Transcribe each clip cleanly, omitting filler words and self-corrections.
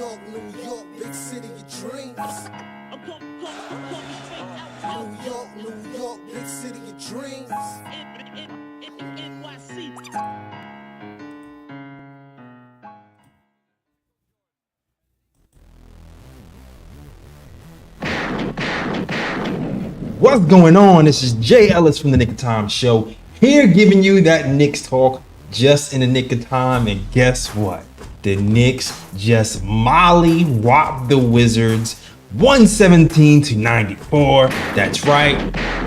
New York, big city of dreams. New York, big city of dreams. What's going on? This is Jay Ellis from the Nick of Time Show, here giving you that Knicks talk just in the nick of time. And guess what? The Knicks just molly-whopped the Wizards 117-94. That's right.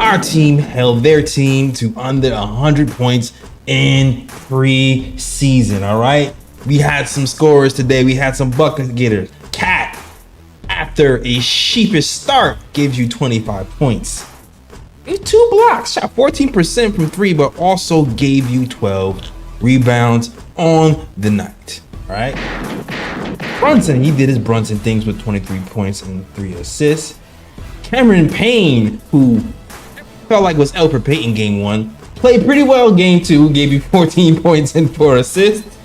Our team held their team to under 100 points in preseason, all right? We had some scorers today. We had some bucket getters. Cat, after a sheepish start, gives you 25 points. Two blocks, shot 14% from three, but also gave you 12 rebounds on the night. All right. Brunson, he did his Brunson things with 23 points and 3 assists. Cameron Payne, who felt like was Elper Payton game 1, played pretty well game 2, gave you 14 points and 4 assists.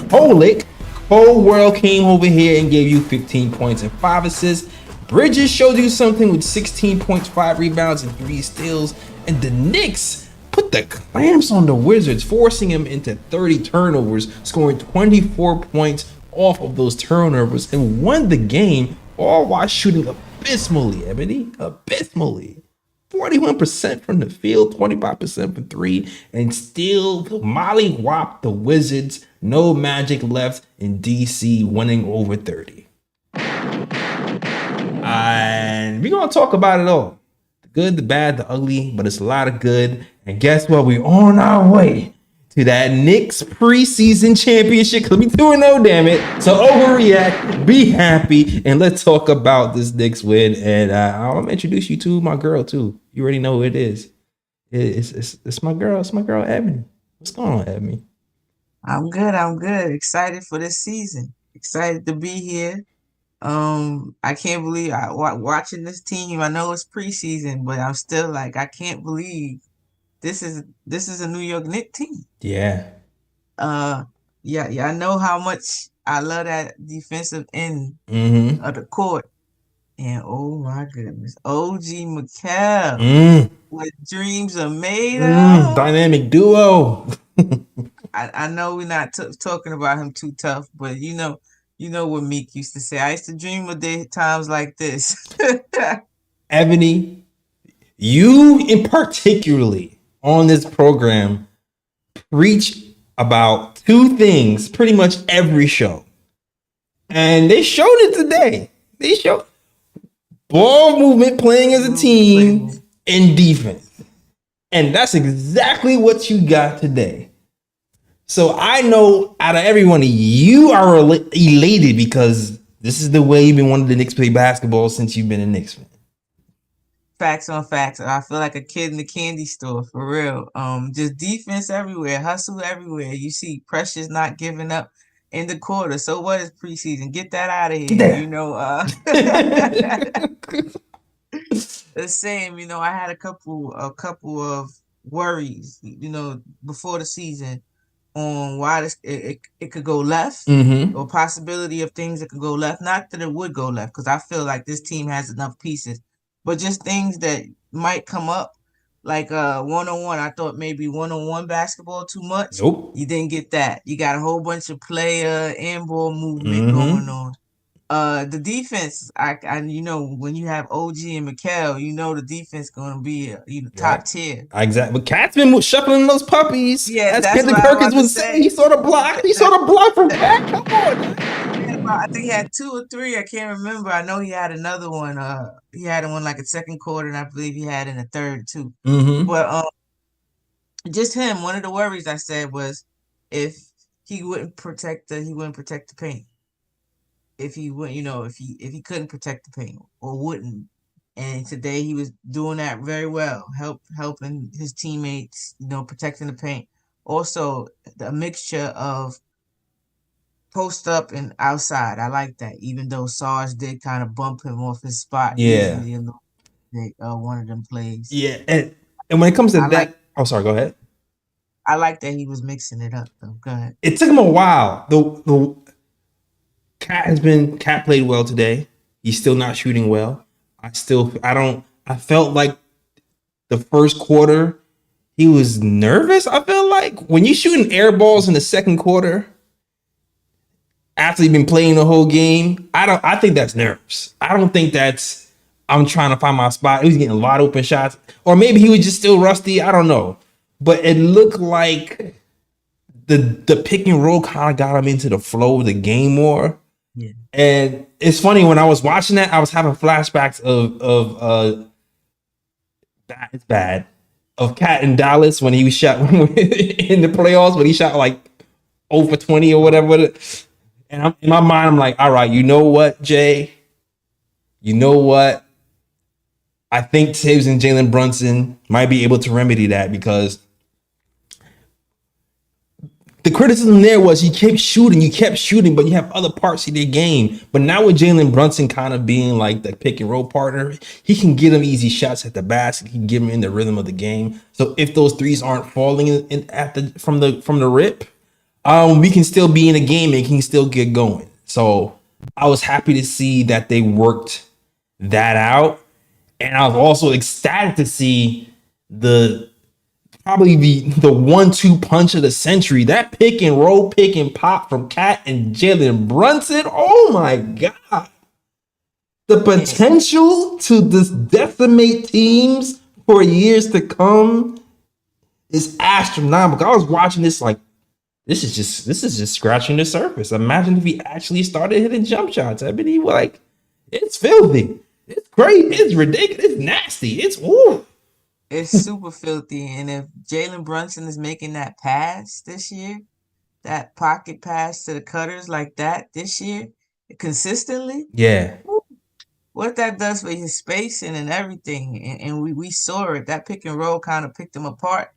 Cole World came over here and gave you 15 points and 5 assists. Bridges showed you something with 16 points, 5 rebounds, and 3 steals. And the Knicks put the clamps on the Wizards, forcing them into 30 turnovers, scoring 24 points off of those turnovers, and won the game, all while shooting abysmally, Ebony. Abysmally. 41% from the field, 25% from 3, and still molly-whopped the Wizards. No magic left in DC, winning over 30. And we're going to talk about it all. The good, the bad, the ugly, but it's a lot of good. And guess what? We're on our way to that Knicks preseason championship. Because we 2-0, damn it. So overreact, be happy, and let's talk about this Knicks win. And I'm going to introduce you to my girl, too. You already know who it is. It's my girl. It's my girl, Ebony. What's going on, Ebony? I'm good. Excited for this season. Excited to be here. I can't believe watching this team. I know it's preseason, but I'm still like, I can't believe this is a New York Knicks team. Yeah. Yeah. I know how much I love that defensive end of the court. And oh my goodness, OG Mikel, what dreams are made of. Dynamic duo. I know we're not talking about him too tough, but you know what Meek used to say. I used to dream of times like this. Ebony, you in particularly on this program preach about 2 things pretty much every show. And they showed it today. They showed ball movement, playing as a team, and defense. And that's exactly what you got today. So I know out of everyone, you are elated because this is the way you've been wanting the Knicks play basketball since you've been a Knicks fan. Facts on facts. I feel like a kid in the candy store, for real. Just defense everywhere, hustle everywhere. You see Precious not giving up in the quarter. So what is preseason? Get that out of here. You know, the same. You know, I had a couple of worries, you know, before the season on why it could go left, or possibility of things that could go left. Not that it would go left, because I feel like this team has enough pieces, but just things that might come up, like one-on-one. I thought maybe one-on-one basketball too much. Nope. You didn't get that. You got a whole bunch of player and ball movement going on. The defense, I you know, when you have OG and Mikel, you know the defense going to be top tier. Exactly. But Cat's been shuffling those puppies. Yeah, that's Kendrick Perkins would say. He saw the block. He saw the block from Cat. Come on. I think he had 2 or 3. I can't remember. I know he had another one. He had one like a second quarter, and I believe he had in the third too. But just him. One of the worries I said was if he wouldn't protect the paint. If he would, you know, if he couldn't protect the paint or wouldn't. And today he was doing that very well, helping his teammates, you know, protecting the paint. Also, the mixture of post up and outside. I like that, even though Sarge did kind of bump him off his spot. Yeah. One of them plays. Yeah. And when it comes to that, oh, sorry, go ahead. I like that he was mixing it up, though. Go ahead. It took him a while. Cat played well today. He's still not shooting well. I felt like the first quarter he was nervous. I feel like when you shooting air balls in the second quarter after you've been playing the whole game, I think that's nerves. I don't think that's I'm trying to find my spot. He was getting a lot of open shots, or maybe he was just still rusty. I don't know, but it looked like the pick and roll kind of got him into the flow of the game more. Yeah. And it's funny, when I was watching that, I was having flashbacks of it's bad of Cat in Dallas when he was shot in the playoffs, when he shot like over 20 or whatever. And in my mind, I'm like, all right, you know what, Jay? You know what? I think Tibbs and Jalen Brunson might be able to remedy that, because the criticism there was you kept shooting, but you have other parts of their game. But now with Jalen Brunson kind of being like the pick and roll partner, he can get him easy shots at the basket. He can get him in the rhythm of the game. So if those threes aren't falling from the rip, we can still be in the game and can still get going. So I was happy to see that they worked that out, and I was also ecstatic to see probably the 1-2 punch of the century. That pick and roll, pick and pop from Cat and Jalen Brunson. Oh my God. The potential to just decimate teams for years to come is astronomical. I was watching this like, this is just scratching the surface. Imagine if he actually started hitting jump shots. I mean, he was like, it's filthy. It's great. It's ridiculous. It's nasty. It's super filthy. And if Jalen Brunson is making that pass this year, that pocket pass to the cutters like that this year, consistently, yeah, what that does for his spacing and everything. And we saw it. That pick and roll kind of picked them apart.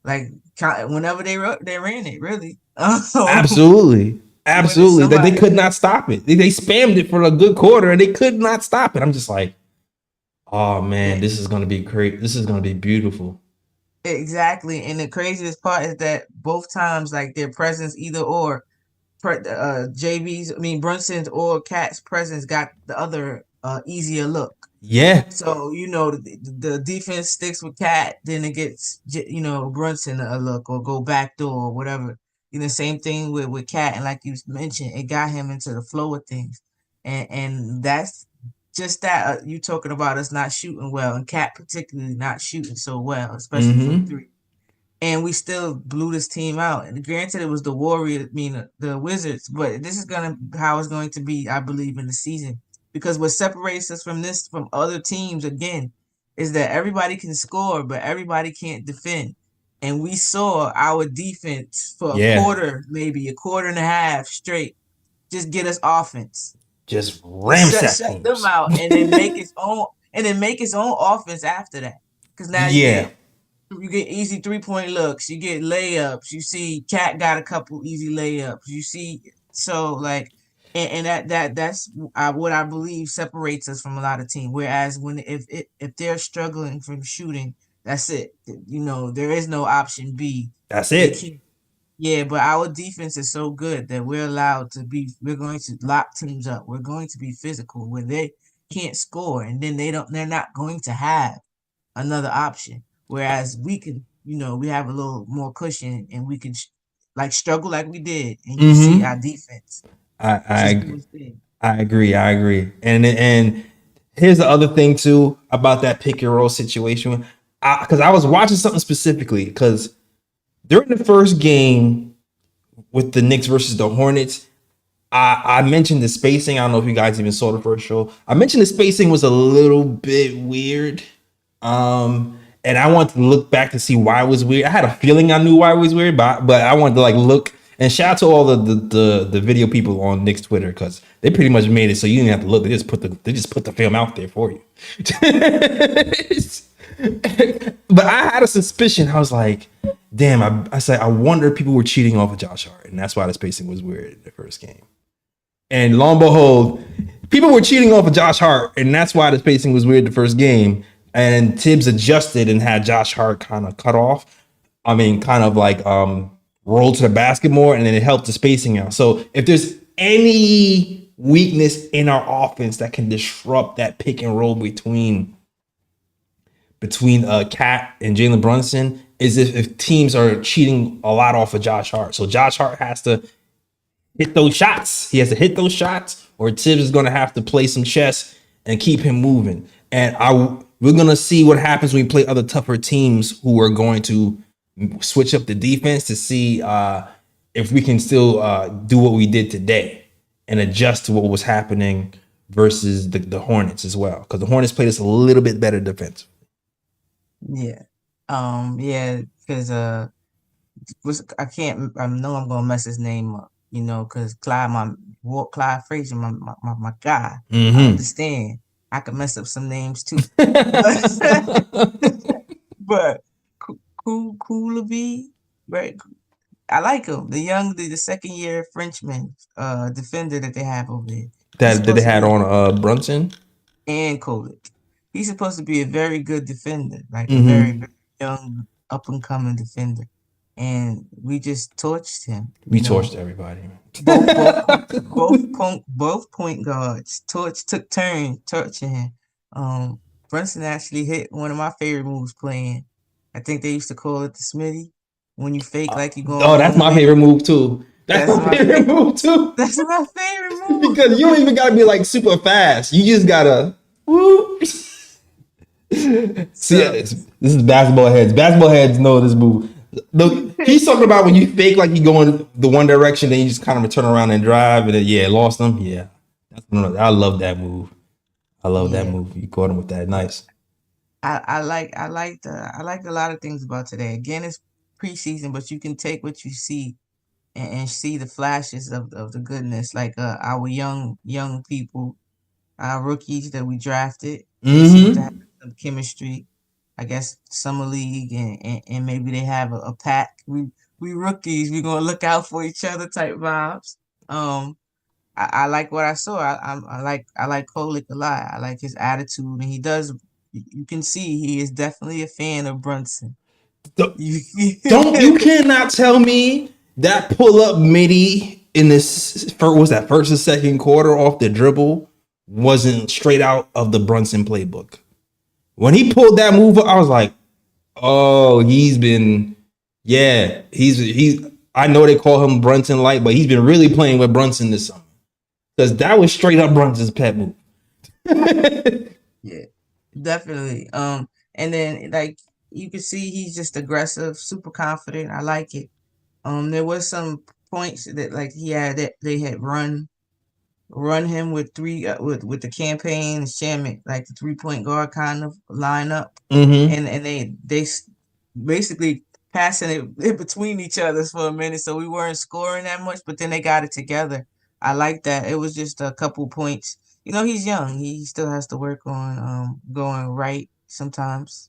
Like whenever they ran it, really. Absolutely. They could not stop it. They spammed it for a good quarter and they could not stop it. I'm just like, oh man, this is gonna be great. This is gonna be beautiful. Exactly. And the craziest part is that both times, like, their presence, either or, Brunson's or Cat's presence got the other easier look. Yeah. So, the defense sticks with Cat, then it gets, Brunson a look, or go back door or whatever. Same thing with Cat. And like you mentioned, it got him into the flow of things. And that's just that. You talking about us not shooting well, and Cat particularly not shooting so well, especially from three. And we still blew this team out. And granted, it was the the Wizards, but this is how it's going to be, I believe, in the season. Because what separates us from other teams, again, is that everybody can score, but everybody can't defend. And we saw our defense for a quarter, maybe a quarter and a half straight, just get us offense. Just shut them out, and then make its own offense after that. Because now you get easy 3-point looks, you get layups, you see Cat got a couple easy layups, you see, so like, and that's what I believe separates us from a lot of teams. Whereas if they're struggling from shooting, that's it. There is no option B. That's it. Yeah, but our defense is so good that we're going to lock teams up. We're going to be physical when they can't score, and then they're not going to have another option. Whereas we can, we have a little more cushion, and we can struggle like we did, and you see our defense. I agree. And here's the other thing too about that pick and roll situation, because I was watching something specifically, because during the first game with the Knicks versus the Hornets, I mentioned the spacing. I don't know if you guys even saw the first show. I mentioned the spacing was a little bit weird. And I wanted to look back to see why it was weird. I had a feeling I knew why it was weird, but I wanted to look. And shout out to all the video people on Knicks Twitter, because they pretty much made it so you didn't have to look. They just put the film out there for you. But I had a suspicion. I was like, damn, I said, I wonder if people were cheating off of Josh Hart, and that's why the spacing was weird in the first game. And lo and behold, people were cheating off of Josh Hart, and that's why the spacing was weird the first game. And Tibbs adjusted and had Josh Hart kind of cut off. I mean, kind of roll to the basket more, and then it helped the spacing out. So if there's any weakness in our offense that can disrupt that pick and roll between Cat and Jalen Brunson is if teams are cheating a lot off of Josh Hart. So Josh Hart has to hit those shots. He has to hit those shots, or Tibbs is going to have to play some chess and keep him moving. And we're going to see what happens when we play other tougher teams who are going to switch up the defense to see if we can still do what we did today and adjust to what was happening versus the Hornets as well. Because the Hornets played us a little bit better defense. Yeah. Yeah, because I know I'm gonna mess his name up, because Clyde Frazier, my guy. Mm-hmm. I understand. I could mess up some names too. But Koulibaly, right? I like him. The second year Frenchman defender that they have over there. That they had on Brunson and Kolik. He's supposed to be a very good defender, like a very, very young, up and coming defender. And we just torched him. We torched everybody. Both point guards took turns torching him. Brunson actually hit one of my favorite moves playing. I think they used to call it the Smitty. When you fake like you going. Oh, that's my favorite move too. That's my favorite move too. That's my favorite move. Because you don't even gotta be like super fast. You just gotta whoop. See, this is basketball heads. Basketball heads know this move. Look, he's talking about when you fake like you going the one direction, then you just kind of turn around and drive, and then lost them. Yeah, I love that move. I love that move. You caught him with that. Nice. I like a lot of things about today. Again, it's preseason, but you can take what you see and see the flashes of the goodness, like our young people, our rookies that we drafted. They seem to have some chemistry. I guess summer league and maybe they have a pack. We rookies, we're gonna look out for each other type vibes. I like what I saw. I like Kolik a lot. I like his attitude, and he does. You can see he is definitely a fan of Brunson. You cannot tell me that pull up midi in this first or second quarter off the dribble wasn't straight out of the Brunson playbook. When he pulled that move up, I was like, oh, he's I know they call him Brunson light, but he's been really playing with Brunson this summer. Because that was straight up Brunson's pet move. Yeah, definitely. And then like you can see he's just aggressive, super confident. I like it. There was some points that like they had run him with three with the campaign and Shamit, like the 3-point guard kind of lineup, and they basically passing it in between each other for a minute, so we weren't scoring that much, but then they got it together. I like that. It was just a couple points. He's young. He still has to work on going right sometimes.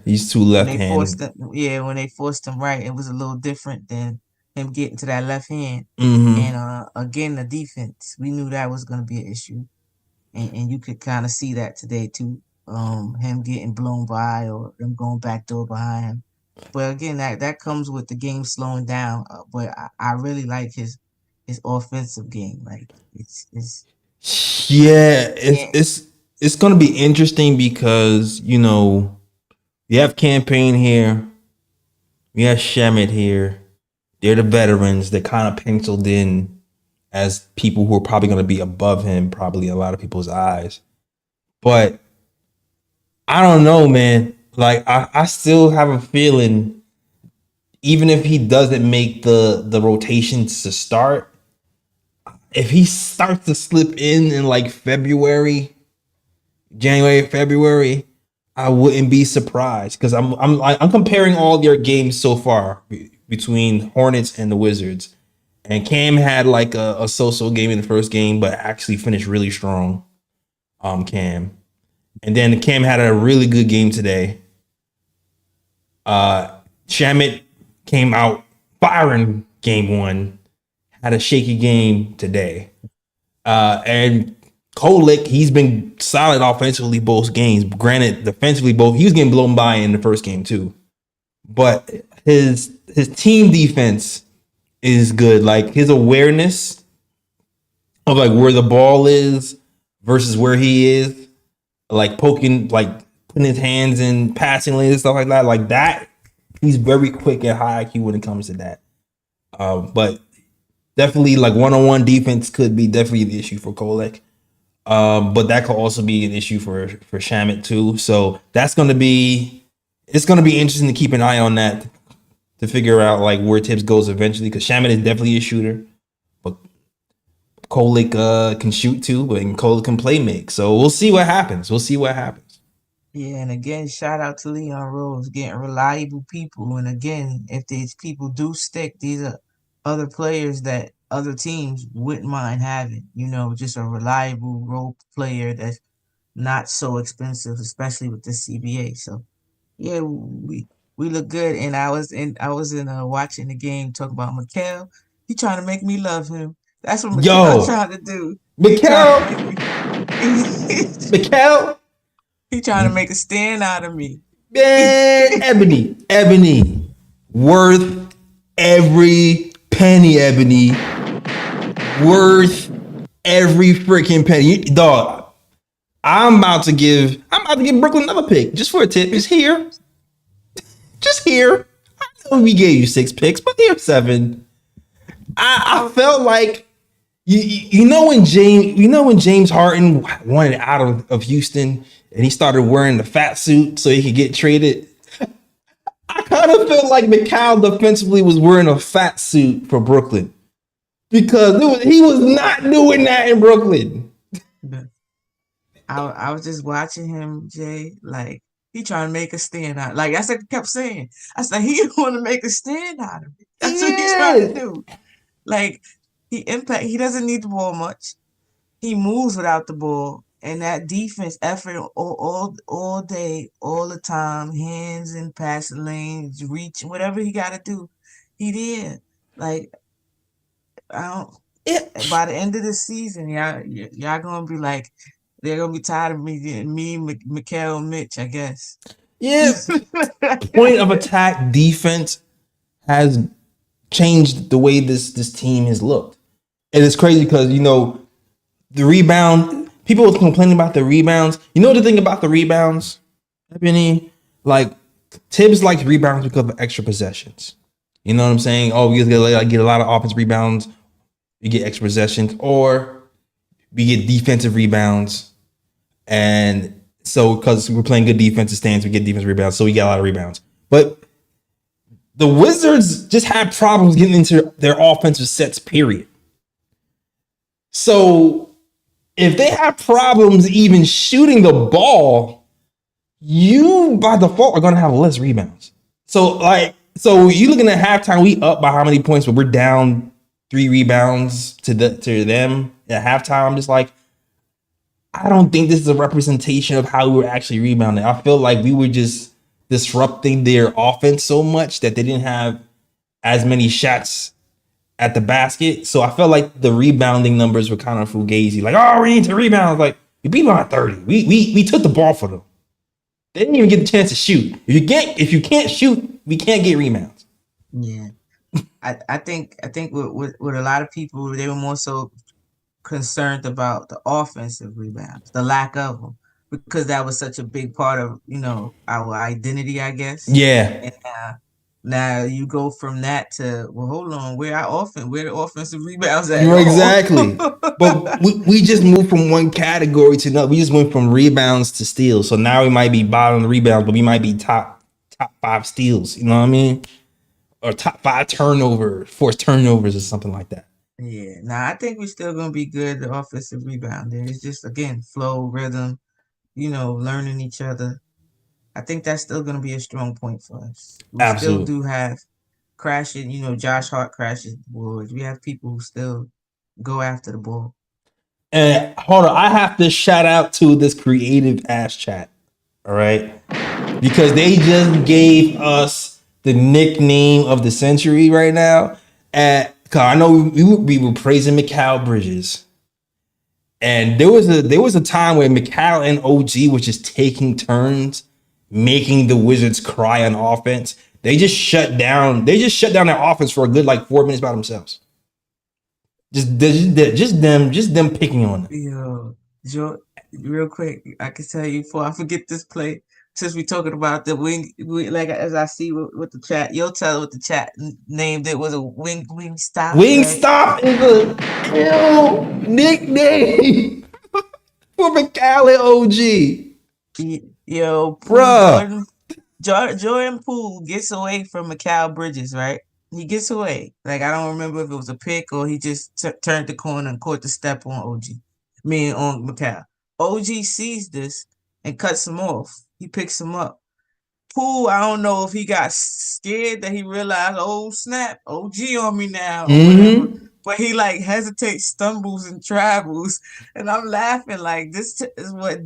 He's too left-handed. When they forced him right, it was a little different than him getting to that left hand. And again, the defense, we knew that was going to be an issue, and you could kind of see that today too. Him getting blown by or them going backdoor behind him. But again, that comes with the game slowing down. But I really like his offensive game. Like it's going to be interesting because you have campaign here, we have Shamit here. They're the veterans. They're kind of penciled in as people who are probably going to be above him, probably in a lot of people's eyes. But I don't know, man. Like, I still have a feeling, even if he doesn't make the rotations to start, if he starts to slip in like January, February, I wouldn't be surprised because I'm comparing all their games so far between Hornets and the Wizards, and Cam had like a so-so game in the first game, but actually finished really strong. Cam, and then Cam had a really good game today. Shamit came out firing game one, had a shaky game today, and Kolik, he's been solid offensively both games. Granted, defensively he was getting blown by in the first game too, but his team defense is good. Like his awareness of like where the ball is versus where he is, like poking, like putting his hands in passing lanes and stuff like that. Like that, he's very quick and high IQ when it comes to that. But definitely like one-on-one defense could be definitely the issue for Kolek. But that could also be an issue for Shamet too. So it's gonna be interesting to keep an eye on that to figure out like where Tibbs goes eventually, because Shamet is definitely a shooter, but Kolek can shoot too, but Kolek can play make. So we'll see what happens. Yeah, and again, shout out to Leon Rose getting reliable people. And again, if these people do stick, these are other players that other teams wouldn't mind having. Just a reliable role player that's not so expensive, especially with the CBA. So yeah, we look good. And I was in watching the game, talking about Mikal. He trying to make me love him. That's what Mikal trying to do. Mikal. He trying to make a stand out of me. Man, Ebony, worth every penny, Ebony. Worth every freaking penny. Dog, I'm about to give Brooklyn another pick just for a tip. Just here. I know we gave you 6 picks, but here's 7. I felt like when James Harden wanted out of Houston and he started wearing the fat suit so he could get traded. I kind of felt like Mikal defensively was wearing a fat suit for Brooklyn, because he was not doing that in Brooklyn. I was just watching him, Jay, like he trying to make a stand out. Like I kept saying, I said he want to make a stand out of it. That's what he's trying to do. Like he doesn't need the ball much. He moves without the ball, and that defense effort all day, all the time, hands in passing lanes, reach, whatever he got to do, he did. Like by the end of the season, y'all gonna be like, they're gonna be tired of me, Mikal, Mitch, I guess. Yeah. Point of attack defense has changed the way this team has looked. And it's crazy because, the rebound, people were complaining about the rebounds. You know the thing about the rebounds, Ebony? Like, Tibbs likes rebounds because of extra possessions. You know what I'm saying? Oh, we get a lot of offensive rebounds. We get extra possessions. Or we get defensive rebounds. And so, because we're playing good defensive stance, we get defensive rebounds. So we get a lot of rebounds. But the Wizards just had problems getting into their offensive sets, period. So if they have problems even shooting the ball, you by default are going to have less rebounds. So you looking at halftime, we up by how many points, but we're down 3 rebounds to them at halftime. I'm just like, I don't think this is a representation of how we were actually rebounding. I feel like we were just disrupting their offense so much that they didn't have as many shots at the basket. So I felt like the rebounding numbers were kind of fugazi. Like, oh, we need to rebound. Like, we beat them by 30. We took the ball for them. They didn't even get the chance to shoot. If you can't shoot, we can't get rebounds. Yeah. I think with a lot of people, they were more so concerned about the offensive rebounds, the lack of them, because that was such a big part of our identity, I guess. Yeah. And now you go from that to, well, hold on, where the offensive rebounds at? Exactly. But we just moved from one category to another. We just went from rebounds to steals. So now we might be bottom rebounds, but we might be top 5 steals. You know what I mean? Or top 5 forced turnovers or something like that. Yeah. Now I think we're still gonna be good at offensive rebounding. It's just, again, flow, rhythm, learning each other. I think that's still going to be a strong point for us. We Absolutely. Still do have crashing, Josh Hart crashes the boards. We have people who still go after the ball. And hold on, I have to shout out to this creative ass chat, all right? Because they just gave us the nickname of the century right now. Cause I know we were praising Mikal Bridges. And there was a time where Mikal and OG was just taking turns making the Wizards cry on offense. They just shut down their offense for a good 4 minutes by themselves. Just them picking on them. Yo, Joe, real quick, I can tell you before I forget this play. Since we talking about the wing, like as I see with the chat, you'll tell what the chat named it was a wing stop, right? Wingstop is a ill nickname for McAllen OG. Yo, Poole Bruh. Jordan Poole gets away from Mikal Bridges, right? He gets away. Like I don't remember if it was a pick or he just turned the corner and caught the step on OG. Me on Mikal. OG sees this and cuts him off. He picks him up. Poole, I don't know if he got scared that he realized, oh snap, OG on me now or whatever. But he like hesitates, stumbles, and travels, and I'm laughing like this is what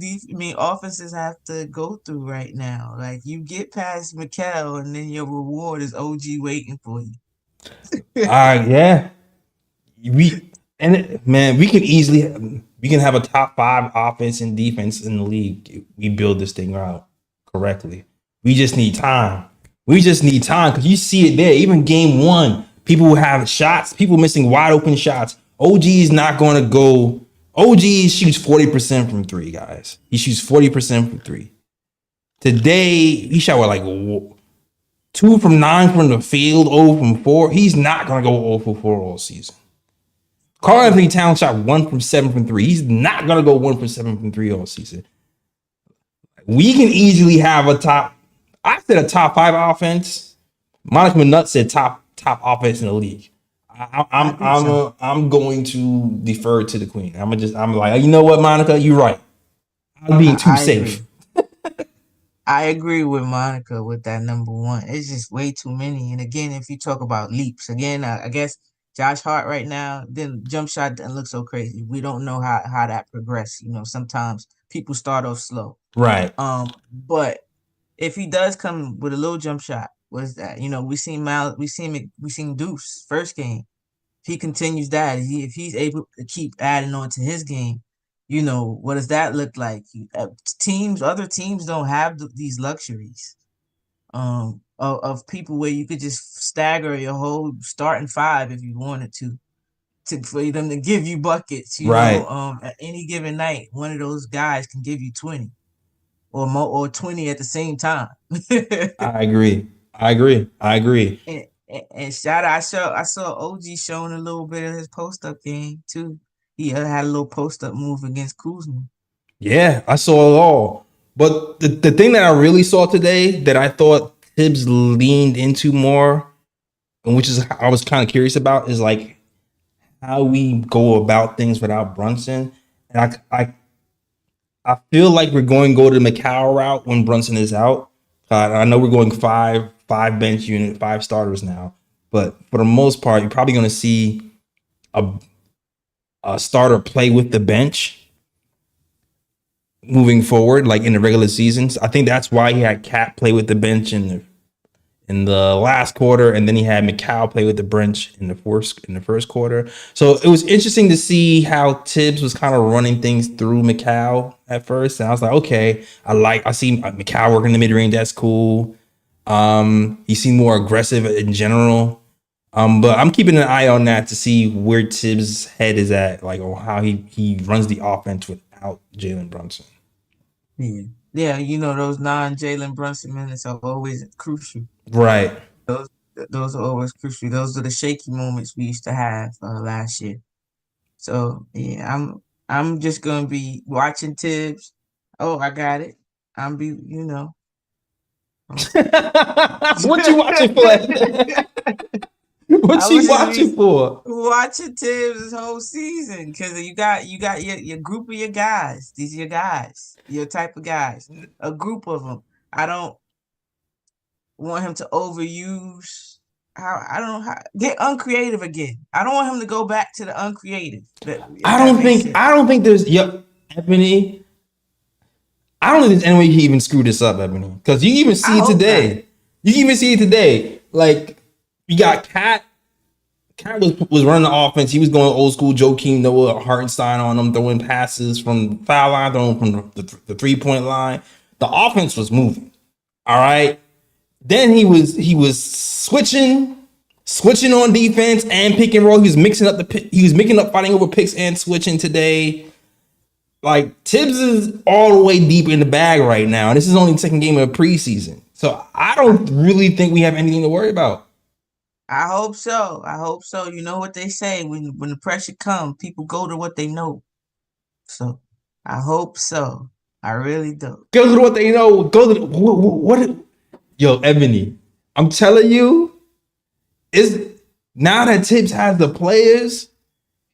offenses have to go through right now. Like you get past Mikal, and then your reward is OG waiting for you. Yeah. Man, we can have a top 5 offense and defense in the league. We build this thing out correctly. We just need time. Because you see it there. Even game 1, people who have shots, people missing wide open shots. OG is not going to go. OG shoots 40% from 3, guys. He shoots 40% from 3. Today, he shot like 2 from 9 from the field, 0 from 4. He's not going to go 0 for 4 all season. Karl-Anthony Towns shot 1 from 7 from 3. He's not going to go 1 from 7 from 3 all season. We can easily have a top 5 offense. Monica Manut said top offense in the league. I'm going to defer to the queen. I'm like, you know what, Monica, you're right. I'm being too safe. I agree with Monica with that number 1. It's just way too many. And again, if you talk about leaps, again, I guess Josh Hart right now, then jump shot doesn't look so crazy. We don't know how that progressed. You know, sometimes people start off slow. Right. But if he does come with a little jump shot, what is that? You know, we seen Deuce first game. If he continues that, if he's able to keep adding on to his game, you know, what does that look like? Other teams don't have these luxuries of people where you could just stagger your whole starting 5 if you wanted to for them to give you buckets. You know, at any given night, one of those guys can give you 20 or more, or 20 at the same time. I agree. And shout out, I saw OG showing a little bit of his post up game too. He had a little post up move against Kuzma. Yeah, I saw it all. But the thing that I really saw today that I thought Tibbs leaned into more, and which is I was kind of curious about, is like how we go about things without Brunson. And I feel like we're going to go to the Mikal route when Brunson is out. I know we're going five bench unit, 5 starters now, but for the most part, you're probably going to see a starter play with the bench moving forward, like in the regular seasons. I think that's why he had Cat play with the bench in the last quarter, and then he had Mikal play with the bench in the first quarter. So it was interesting to see how Tibbs was kind of running things through Mikal at first, and I was like, okay, I see Mikal working the mid range. That's cool. He seemed more aggressive in general. But I'm keeping an eye on that to see where Tibbs' head is at, like, or how he runs the offense without Jalen Brunson. Yeah, you know, those non-Jalen Brunson minutes are always crucial. Right. Those are always crucial. Those are the shaky moments we used to have last year. So yeah, I'm just gonna be watching Tibbs. Oh, I got it. I'm be, you know. What you watching for? What you watching for? Watching Tibbs this whole season because you got your group of your guys. These are your guys, your type of guys. A group of them. I don't want him to overuse. I don't know how get uncreative again. I don't want him to go back to the uncreative. I don't think there's Ebony. I don't think there's any way he even screwed this up, Ebony. Because you even see it today. Not. You can even see it today. Like, you got Cat. Cat was running the offense. He was going old school Joakim Noah Hartenstein on him, throwing passes from the foul line, throwing from the 3-point line. The offense was moving. All right. Then he was switching switching on defense and pick and roll. He was mixing up fighting over picks and switching today. Like, Tibbs is all the way deep in the bag right now. And this is only the second game of preseason. So I don't really think we have anything to worry about. I hope so. I hope so. You know what they say, when the pressure comes, people go to what they know. So I hope so. I really do. Go to what they know. Go to what? Yo, Ebony, I'm telling you, is now that Tibbs has the players,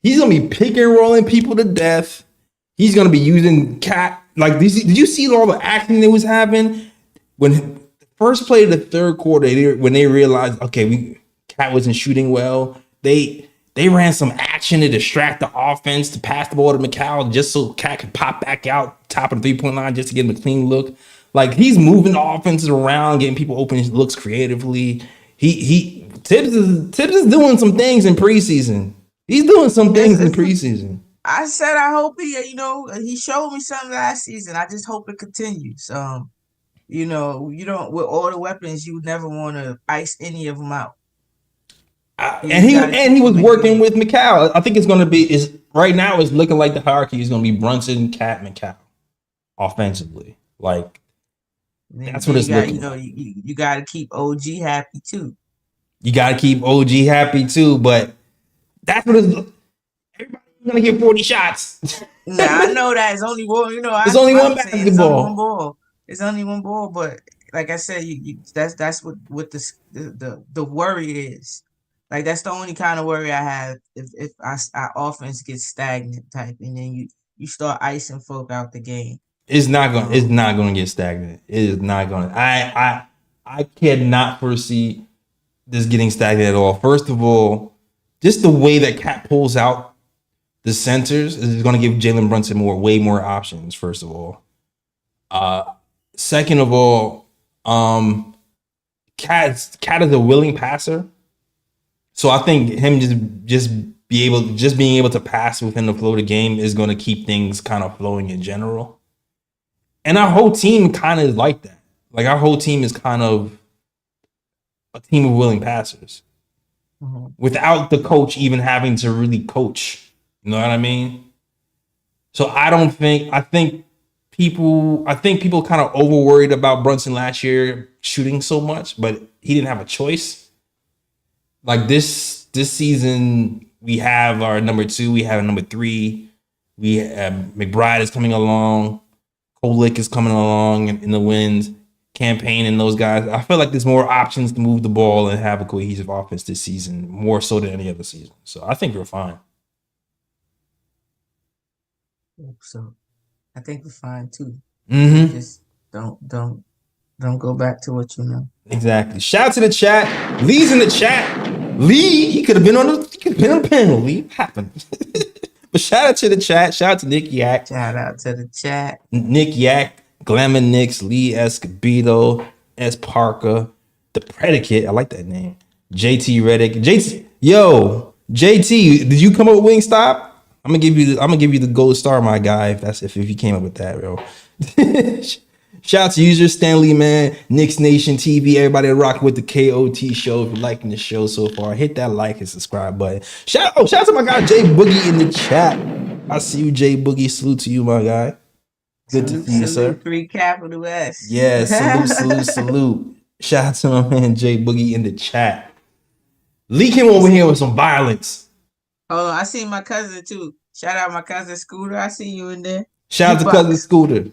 he's gonna be pick and rolling people to death. He's gonna be using cat. Like, did you see all the action that was happening when the first play of the third quarter? When they realized, okay, Cat wasn't shooting well. They ran some action to distract the offense, to pass the ball to McCall just so Cat could pop back out top of the 3-point line just to get him a clean look. Like, he's moving the offenses around, getting people open looks creatively. Tibbs is doing some things in preseason. He's doing some things in preseason. I said I hope he showed me something last season. I just hope it continues. You don't, with all the weapons, you would never want to ice any of them out. And he was working with McCall. I think it's going to be right now. It's looking like the hierarchy is going to be Brunson, Cat, McCall, offensively. Like, that's what it's looking like. You got to keep OG happy too. You got to keep OG happy too, but that's what it's. Everybody's gonna get 40 shots. Nah, I know that it's only one. There's only one basketball. It's only one ball, but like I said, that's what the worry is. Like, that's the only kind of worry I have if our offense gets stagnant type, and then you start icing folk out the game. It's not gonna get stagnant. It is not gonna. I cannot foresee this getting stagnant at all. First of all, just the way that Cat pulls out the centers is going to give Jalen Brunson way more options. First of all, second of all, Cat is a willing passer, so I think him just being able to pass within the flow of the game is going to keep things kind of flowing in general. And our whole team kind of is like that. Like, our whole team is kind of a team of willing passers, without the coach even having to really coach. You know what I mean? So I think people kind of over worried about Brunson last year shooting so much, but he didn't have a choice. Like, this season, we have our number 2, we have a number 3. We have McBride is coming along, Kolick is coming along in the wins, Campaign and those guys. I feel like there's more options to move the ball and have a cohesive offense this season, more so than any other season. So I think we're fine. So I think we're fine too. Mm-hmm. Just don't go back to what you know. Exactly. Shout out to the chat. Lee's in the chat. Lee, he could have been on the panel. Lee, what happened? But shout out to the chat. Shout out to Nick Yak. Shout out to the chat. Nick Yak, Glamour Knicks, Lee Escobedo, S. Parker, the Predicate. I like that name. JT Reddick. JT, did you come up with Wingstop? I'm gonna give you the gold star, my guy. If you came up with that, bro. Shout out to user Stanley, man. Knicks Nation TV, everybody rock with the KOT show. If you're liking the show so far, hit that like and subscribe button. Shout out to my guy Jay Boogie in the chat. I see you, Jay Boogie. Salute to you, my guy. Good to see you, sir. 3 capital S. Yeah, salute. Shout out to my man Jay Boogie in the chat. Lee came over here with some violence. Oh, I see my cousin too. Shout out my cousin Scooter. I see you in there. Shout out to cousin Scooter.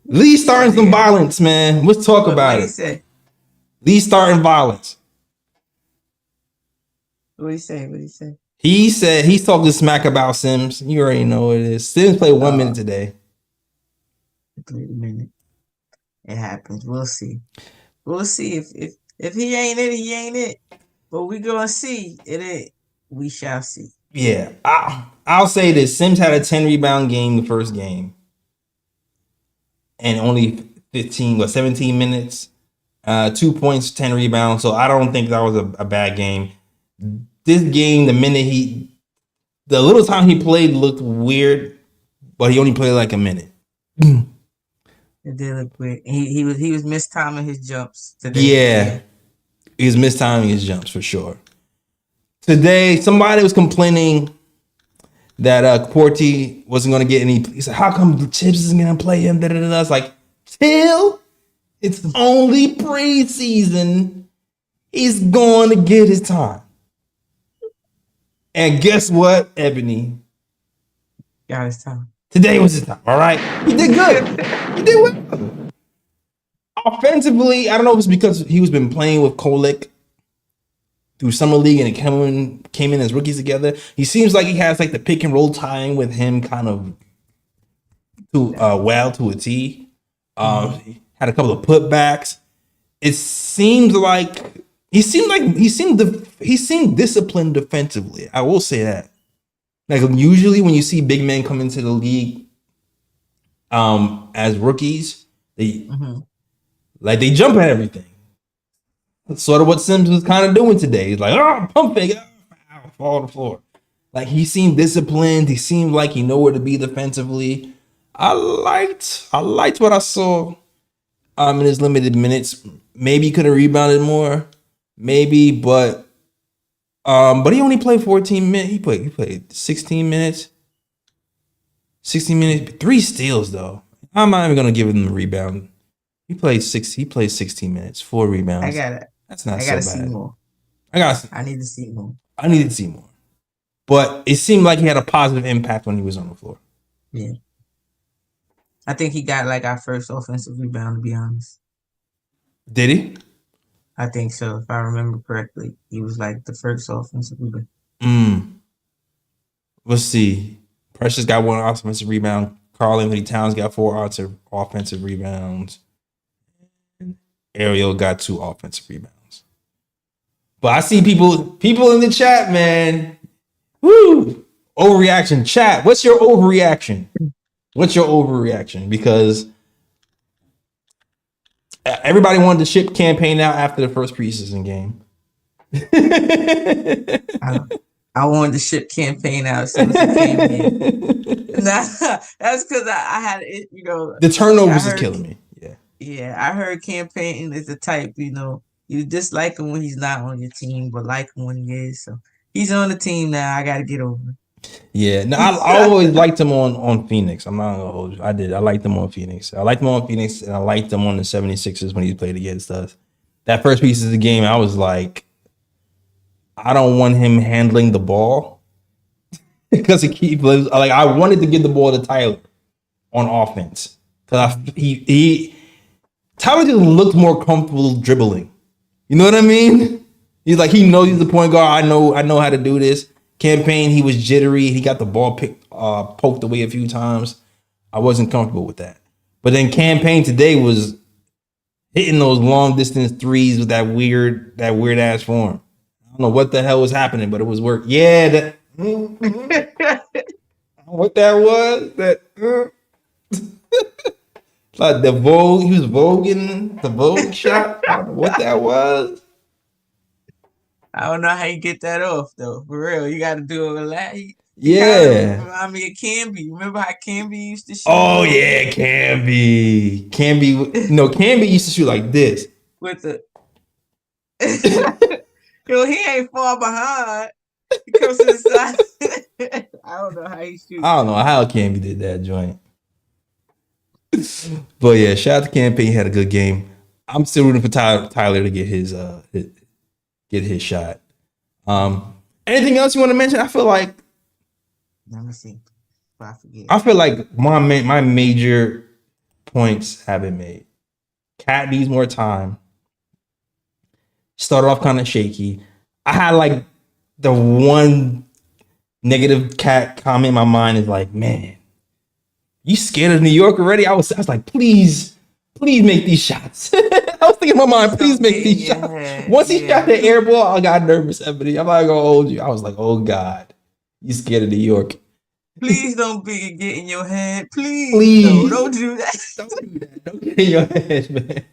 Lee starting some violence, man. Let's talk about it. Lee starting violence. What he say? He said he's talking smack about Sims. You already know what it is. Sims played 1 minute today. 3 minutes. It happens. We'll see. If he ain't it, he ain't it. But we gonna see. It ain't. We shall see. Yeah, I'll say this. Sims had a 10 rebound game the first game. And only 17 minutes. 2 points, 10 rebounds. So I don't think that was a bad game. This game, the little time he played looked weird, but he only played like a minute. It did look weird. He was mistiming his jumps today. Yeah. He's mistiming his jumps for sure. Today, somebody was complaining that Quarty wasn't going to get any. He said, "How come Chips isn't going to play him?" I was like, "Chill. It's only preseason. He's going to get his time." And guess what, Ebony? Got his time. Today was his time. All right, he did good. He did well. Offensively, I don't know if it's because he was been playing with Kolek through summer league and it came in as rookies together. He seems like he has like the pick and roll tying with him kind of to to a T. Had a couple of putbacks. It seems like he seemed disciplined defensively. I will say that. Like usually when you see big men come into the league as rookies, they jump at everything. That's sort of what Sims was kind of doing today. He's like, pump fake, fall on the floor. Like he seemed disciplined. He seemed like he knew where to be defensively. I liked what I saw in his limited minutes. Maybe he could have rebounded more. Maybe, but he only played 14 minutes. He played 16 minutes. 16 minutes, 3 steals though. I'm not even gonna give him the rebound. He played 16 minutes, 4 rebounds. I got it. That's not so bad. I gotta see more. I need to see more. I needed to see more. But it seemed like he had a positive impact when he was on the floor. Yeah. I think he got like our first offensive rebound, to be honest. Did he? I think so. If I remember correctly, he was like the first offensive rebound. Let's see. Precious got 1 offensive rebound. Karl Anthony Towns got 4 offensive rebounds. And Ariel got 2 offensive rebounds. But I see people in the chat, man. Woo! Overreaction. Chat, what's your overreaction? What's your overreaction? Because everybody wanted to ship campaign out after the first preseason game. I wanted to ship campaign out as soon as it came in. That's because I had it, The turnovers is killing me. Yeah, I heard campaign is the type, you dislike him when he's not on your team, but like him when he is. So he's on the team now. I got to get over him. Yeah, no, I always liked him on Phoenix. I'm not gonna hold you. I did. I liked him on Phoenix. And I liked him on the 76ers when he played against us. That first piece of the game, I was like, I don't want him handling the ball because I wanted to give the ball to Tyler on offense because Tyler just looked more comfortable dribbling. You know what I mean? He's like, he knows he's the point guard. I know how to do this. Campaign, he was jittery. He got the ball poked away a few times. I wasn't comfortable with that. But then Campaign today was hitting those long distance threes with that weird ass form. I don't know what the hell was happening, but it was work. Yeah, what that was? Like the Vogue, he was voguing the Vogue shot. I don't know what that was. I don't know how you get that off though. For real, you got to do it a lot. Yeah. Remind me of Camby. Remember how Camby used to shoot? Oh yeah, Camby. Camby used to shoot like this. With the he ain't far behind. He comes to the side. I don't know how he shoots. I don't know how Camby did that joint. But yeah, shout out to Campaign. He had a good game. I'm still rooting for Tyler to get his shot. Anything else you want to mention? I feel like. Let me see. I forget. I feel like my major points have been made. Cat needs more time. Started off kind of shaky. I had like the one negative Cat comment in my mind is like, man, you scared of New York already? I was like, please make these shots. I was thinking in my mind, please make these shots. Once he shot the air ball, I got nervous, Ebony. I'm not gonna hold you. I was like, oh God, you scared of New York. Please don't get in your head. Please. No, don't do that. Don't do that. Don't get in your head, man.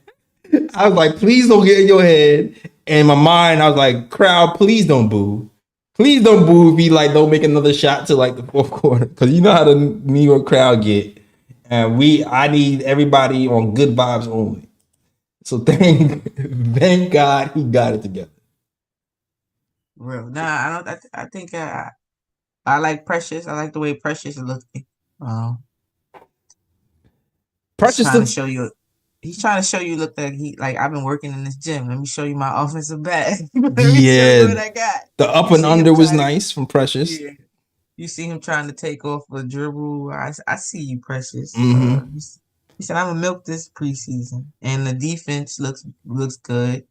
I was like, please don't get in your head. And in my mind, I was like, crowd, please don't boo. Please don't boo if he don't make another shot to the fourth quarter. Because you know how the New York crowd get. And I need everybody on good vibes only. So thank God he got it together. Real. Nah, I don't. I think I like Precious. I like the way Precious is looking. He's Precious trying to looks, show you. He's trying to show you. Look like I've been working in this gym. Let me show you my offensive back. Let me show you yeah. what I got. The up You and see him under was trying to. nice from Precious. Yeah. You see him trying to take off a dribble. I see you, Precious. Mm-hmm. He said, "I'm gonna milk this preseason," and the defense looks good.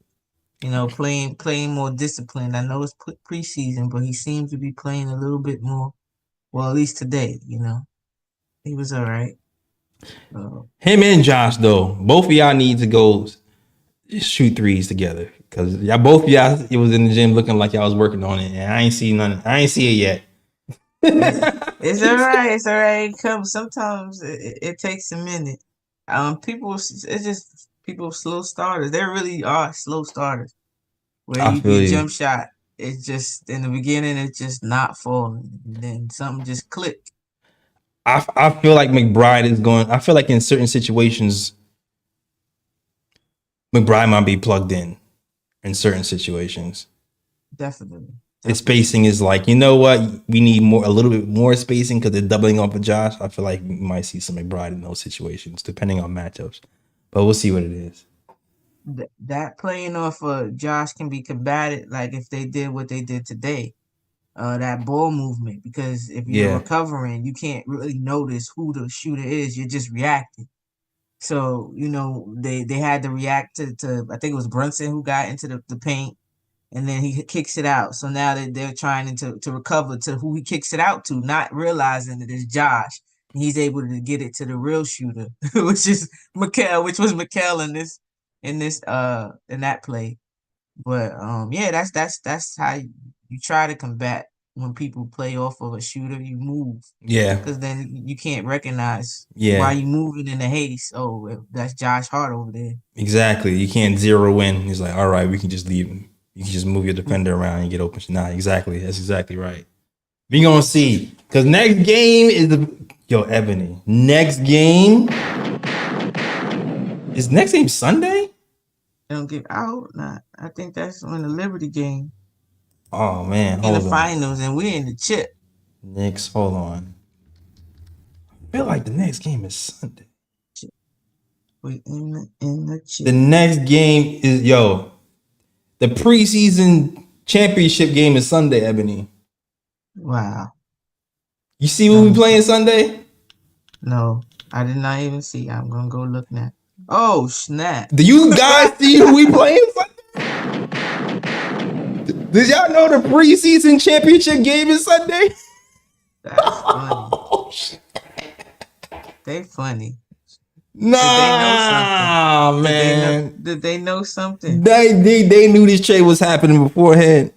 You know, playing more disciplined. I know it's preseason, but he seems to be playing a little bit more. Well, at least today, he was all right. Him and Josh, though, both of y'all need to go shoot threes together. Cause y'all both of y'all it was in the gym looking like y'all was working on it. And I ain't see none. I ain't see it yet. It's all right. It's all right. Come sometimes it takes a minute. It's just people slow starters. There really are slow starters where I feel your you. jump shot, it's just in the beginning it's just not falling, and then something just click. I feel like McBride is going. I feel like in certain situations, McBride might be plugged in certain situations. Definitely. His spacing is like, you know what? We need a little bit more spacing because they're doubling up with Josh. I feel like we might see some McBride in those situations, depending on matchups. But we'll see what it is. That playing off of Josh can be combated, like if they did what they did today. That ball movement, because if you're Yeah, recovering, you can't really notice who the shooter is. You're just reacting. So, they had to react to I think it was Brunson who got into the paint, and then he kicks it out. So now they're trying to recover to who he kicks it out to, not realizing that it's Josh. And he's able to get it to the real shooter, which was Mikal in that play. But yeah, that's how you try to combat when people play off of a shooter. You move, yeah, because then you can't recognize why yeah. you moving in the haste. Oh, that's Josh Hart over there. Exactly. You can't zero in. He's like, all right, we can just leave him. You can just move your defender around and get open. Nah, exactly. That's exactly right. We gonna see. Cause next game is Ebony. Next game is next game Sunday? They don't get out. Nah, I think that's when the Liberty game Oh man, in the hold on. finals, and we're in the chip. Knicks, hold on. I feel like the next game is Sunday. We in the chip. The next game is the preseason championship game is Sunday, Ebony. Wow. You see what we playing Sunday? No, I did not even see. I'm gonna go look now. Oh snap! Do you guys see who we playing Sunday? Did y'all know the preseason championship game is Sunday? That's funny. They funny. Nah, man. Did they know something? They knew this trade was happening beforehand.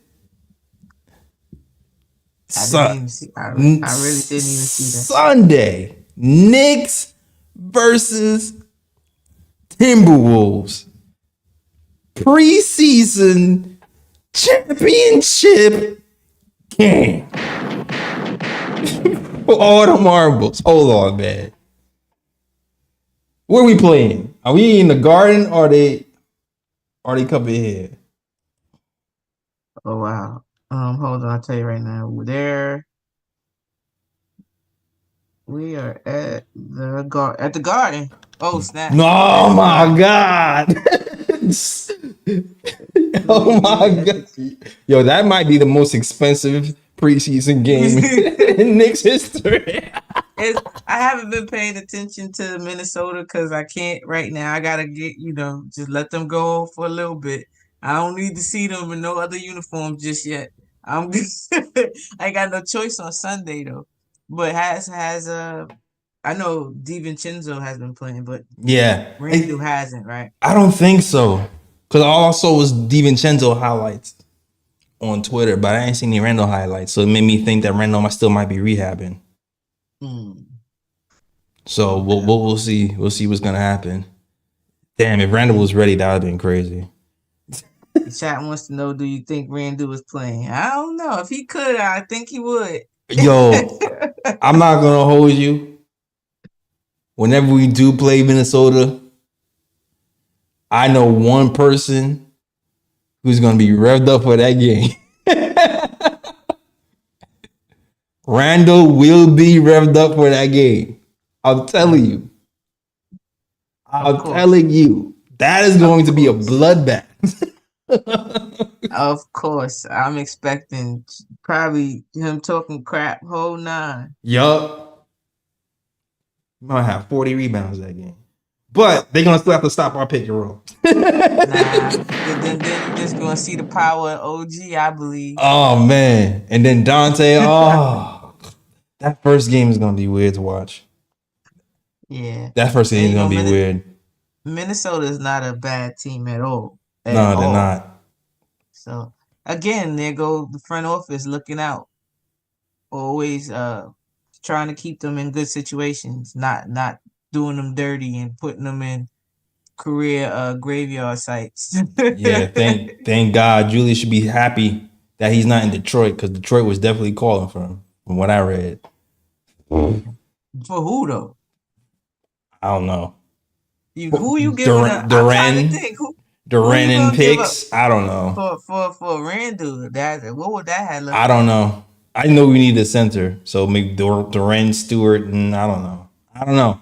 I didn't even see. I really didn't even see that. Sunday, Knicks versus Timberwolves. Preseason championship game. For all the marbles. Hold on, man. Where are we playing? Are we in the Garden or are they coming here? Oh wow. Hold on. I'll tell you right now. We are at the Garden. Oh snap! Oh my God. Oh my God. Yo, that might be the most expensive preseason game in Knicks history. I haven't been paying attention to Minnesota because I can't right now. I gotta just let them go for a little bit. I don't need to see them in no other uniforms just yet. I'm good. I got no choice on Sunday though. But I know DiVincenzo has been playing, but Yeah. Randall hasn't, right? I don't think so. Because I also was DiVincenzo highlights on Twitter, but I ain't seen any Randall highlights. So it made me think that Randall might be rehabbing. So we'll see. We'll see what's gonna happen. Damn, if Randall was ready, that would have been crazy. The chat wants to know, do you think Randall was playing? I don't know. If he could, I think he would. Yo, I'm not gonna hold you. Whenever we do play Minnesota, I know one person who's going to be revved up for that game. Randall will be revved up for that game. I'm telling you. I'm telling you. That is going to be a bloodbath. Of course. I'm expecting probably him talking crap whole 9. Yup. Might have 40 rebounds that game. But they're going to still have to stop our pick and roll. Then you're just going to see the power of OG, I believe. Oh, man. And then Dante, that first game is going to be weird to watch. Yeah. That first game is going to be weird. Minnesota is not a bad team at all. No, they're not. So, again, there go the front office looking out. Always trying to keep them in good situations, not doing them dirty and putting them in career graveyard sites. Yeah, thank God. Julius should be happy that he's not in Detroit, because Detroit was definitely calling for him, from what I read. For who though? I don't know. Who you giving up? I'm trying to think. Duran and picks? I don't know. For Randall, what would that have looked I don't know. I know we need a center, so maybe Duran, Stewart, and I don't know.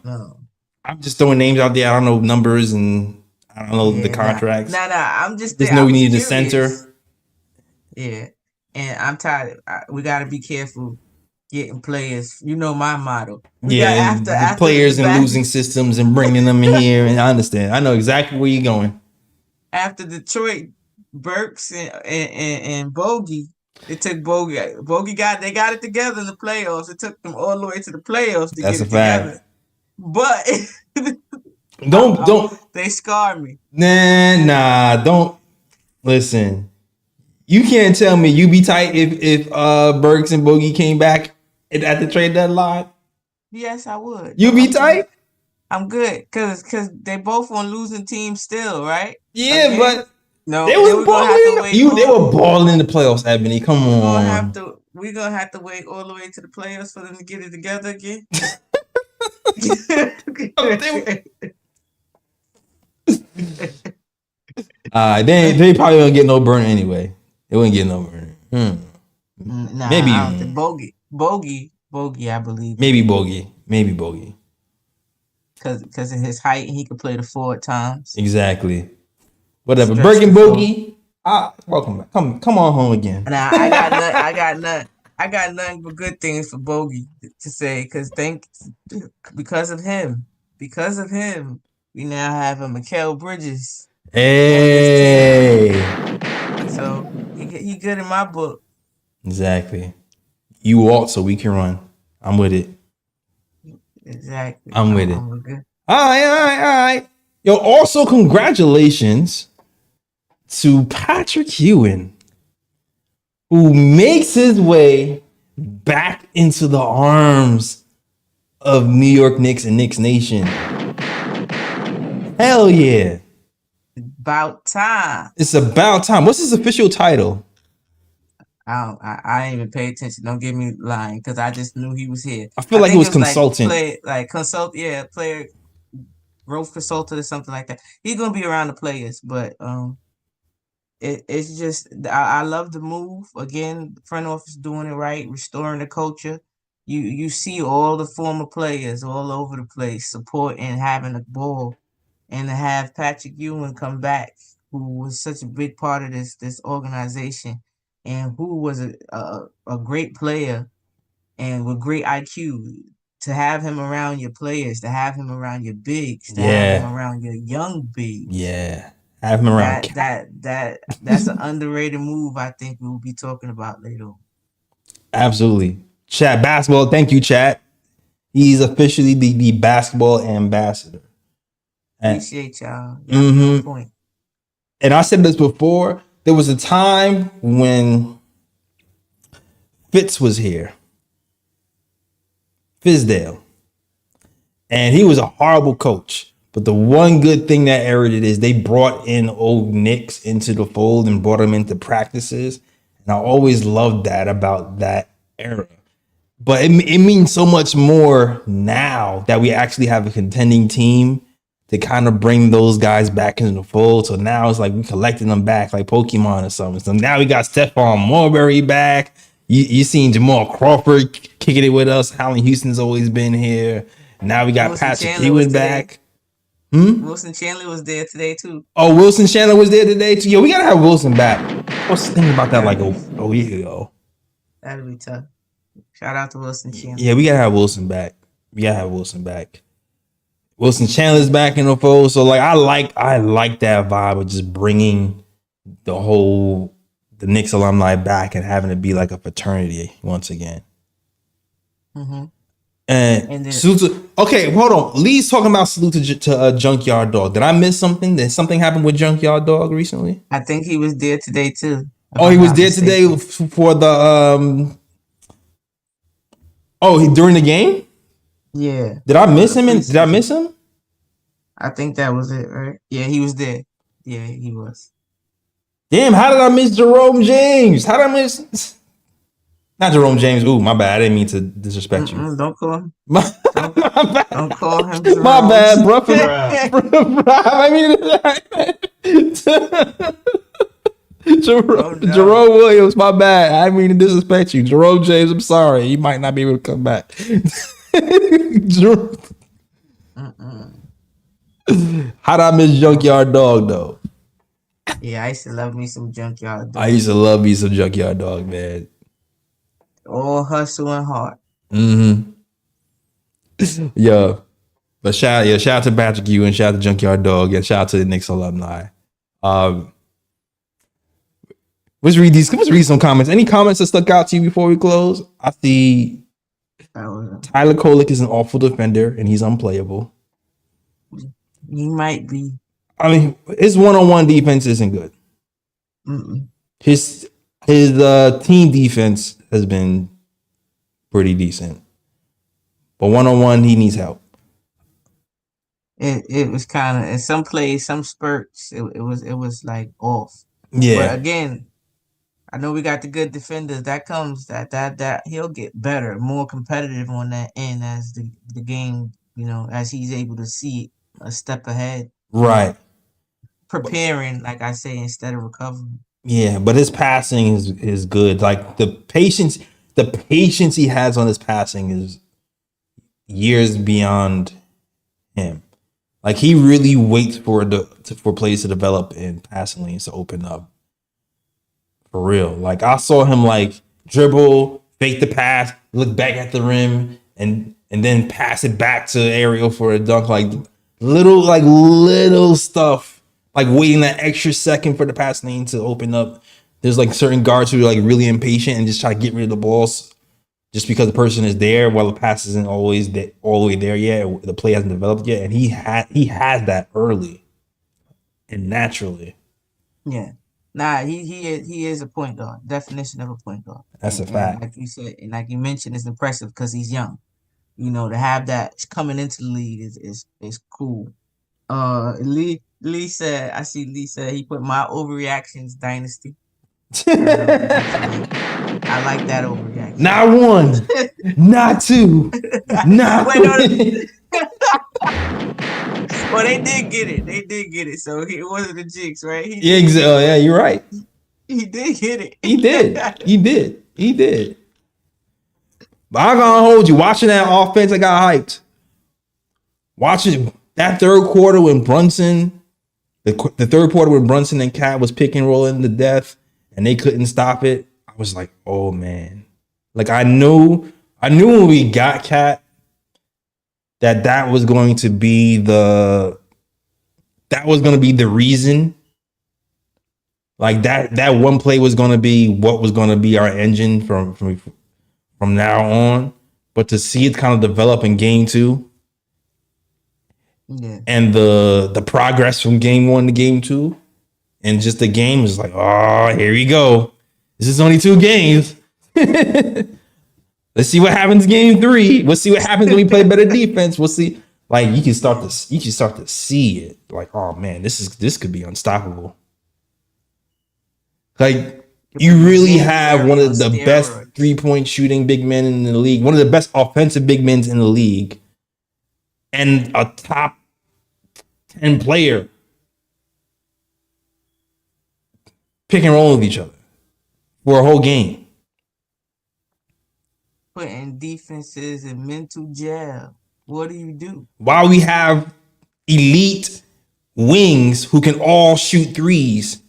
No. I'm just throwing names out there. I don't know numbers, and I don't know the contracts. Nah. I'm just know we needed a center. Yeah, and I'm tired. We got to be careful getting players. You know my motto. After players and losing systems and bringing them in here. And I understand. I know exactly where you're going. After Detroit, Burks and Bogey. It took Bogey. They got it together in the playoffs. It took them all the way to the playoffs to get it together. But don't they scarred me. Nah, don't listen. You can't tell me you be tight if Burks and Bogey came back at the trade deadline. Yes, I would. You be tight? I'm good because they both on losing teams still, right? Yeah, okay. But no, they was balling. They were balling in the playoffs, Ebony. Come on. We're gonna have to wait all the way to the playoffs for them to get it together again. They probably won't get no burn anyway. They wouldn't get no burn. Nah, maybe Bogey, I believe. Maybe Bogey. Because of his height, he could play the 4 at times. Exactly. Whatever. Burke and Bogey. Welcome back. Come on home again. Nah, I got nothing but good things for Bogey to say. Because of him, we now have a Mikal Bridges. Hey. So he good in my book. Exactly. You walk so we can run. I'm with it. Exactly. I'm with it. All right. Yo, also congratulations to Patrick Ewing, who makes his way back into the arms of New York Knicks and Knicks Nation. Hell yeah. About time. It's about time. What's his official title? I didn't even pay attention. Don't get me lying, because I just knew he was here. I feel like he was consultant. Player growth consultant or something like that. He's gonna be around the players, but it's just I love the move. Again, the front office doing it right, restoring the culture. You see all the former players all over the place supporting and having a ball, and to have Patrick Ewing come back, who was such a big part of this organization, and who was a great player and with great IQ. To have him around your players, to have him around your bigs, to have him around your young bigs. Yeah. Have him around. That's an underrated move I think we'll be talking about later. Absolutely. Chat Basketball. Thank you, Chat. He's officially the basketball ambassador. Appreciate y'all. Mm-hmm. Point. And I said this before. There was a time when Fitz was here. Fizdale. And he was a horrible coach. But the one good thing that era did is they brought in old Knicks into the fold and brought them into practices. And I always loved that about that era. But it means so much more now that we actually have a contending team to kind of bring those guys back into the fold. So now it's like we collecting them back like Pokemon or something. So now we got Stephon Marbury back. You seen Jamal Crawford kicking it with us. Allen Houston's always been here. Now we got Wilson Patrick Chandler Ewing was there. back. Wilson Chandler was there today too. Oh, Wilson Chandler was there today too. Yo, we gotta have Wilson back. I was thinking about that like a week ago. That'll be tough. Shout out to Wilson Chandler. Yeah, we gotta have Wilson back. We gotta have Wilson back. Wilson Chandler's back in the fold. So like I like that vibe of just bringing the Knicks alumni back and having it be like a fraternity once again. Mm-hmm. And then, okay, hold on. Lee's talking about salute to Junkyard Dog. Did I miss something? Did something happen with Junkyard Dog recently? I think he was there today too. Oh, he was there today for the during the game? Yeah. Did I miss him? Did I miss him? I think that was it, right? Yeah, he was there. Yeah, he was. Damn, how did I miss Jerome James? How did I miss? Not Jerome James. Ooh, my bad. I didn't mean to disrespect you. Don't call him. My bad. Don't call him Jerome. My bad, bro. I mean, Jerome Williams. My bad. I didn't mean to disrespect you. Jerome James. I'm sorry. You might not be able to come back. How did I miss Junkyard Dog though? Yeah, I used to love me some Junkyard Dog. I used to love me some Junkyard Dog, man. All hustle and heart. Mm-hmm. Yeah. But shout out to Patrick Ewing, shout out to Junkyard Dog, and shout out to the Knicks alumni. Let's read some comments. Any comments that stuck out to you before we close? I see Tyler Kolek is an awful defender and he's unplayable. He might be. I mean, his one-on-one defense isn't good. Mm-mm. His team defense has been pretty decent, but one-on-one he needs help. It was kind of in some plays, some spurts. It was like off. Yeah. But again, I know we got the good defenders. That comes that he'll get better, more competitive on that end as the game, as he's able to see a step ahead. Right. Preparing, like I say, instead of recovering. Yeah, but his passing is good. Like the patience he has on his passing is years beyond him. Like he really waits for plays to develop and passing lanes to open up. For real. Like I saw him like dribble, fake the pass, look back at the rim, and then pass it back to Ariel for a dunk. Like little stuff. Like waiting that extra second for the pass lane to open up. There's like certain guards who are like really impatient and just try to get rid of the balls just because the person is there while the pass isn't always all the way there yet. The play hasn't developed yet, and he has that early and naturally. Yeah, nah, he is a point guard. Definition of a point guard. That's a fact. Like you said, and like you mentioned, it's impressive because he's young. To have that coming into the league is cool. Lee said, I see Lee said he put my overreactions dynasty. I like that overreaction. Not one, not two, not three. Well, they did get it. So it wasn't a jinx, right? Yeah, you're right. He did get it. He did. But I'm gonna hold you. Watching that offense, I got hyped. Watching that third quarter when Brunson, the third quarter when Brunson and Cat was pick and rolling to death, and they couldn't stop it. I was like, oh man. Like I knew when we got Cat that was going to be the reason. Like that one play was going to be what was going to be our engine from now on. But to see it kind of develop in game 2, yeah, and the progress from game 1 to game 2, and just the game is like, oh, here we go. This is only 2 games. Let's see what happens game 3. We'll see what happens when we play better defense. We'll see. Like you can start to see it. Like, oh man, this could be unstoppable. Like you really have one of the best 3-point shooting big men in the league, one of the best offensive big men in the league, and a top 10 player pick and roll with each other for a whole game. Putting defenses in mental jail. What do you do? While we have elite wings who can all shoot threes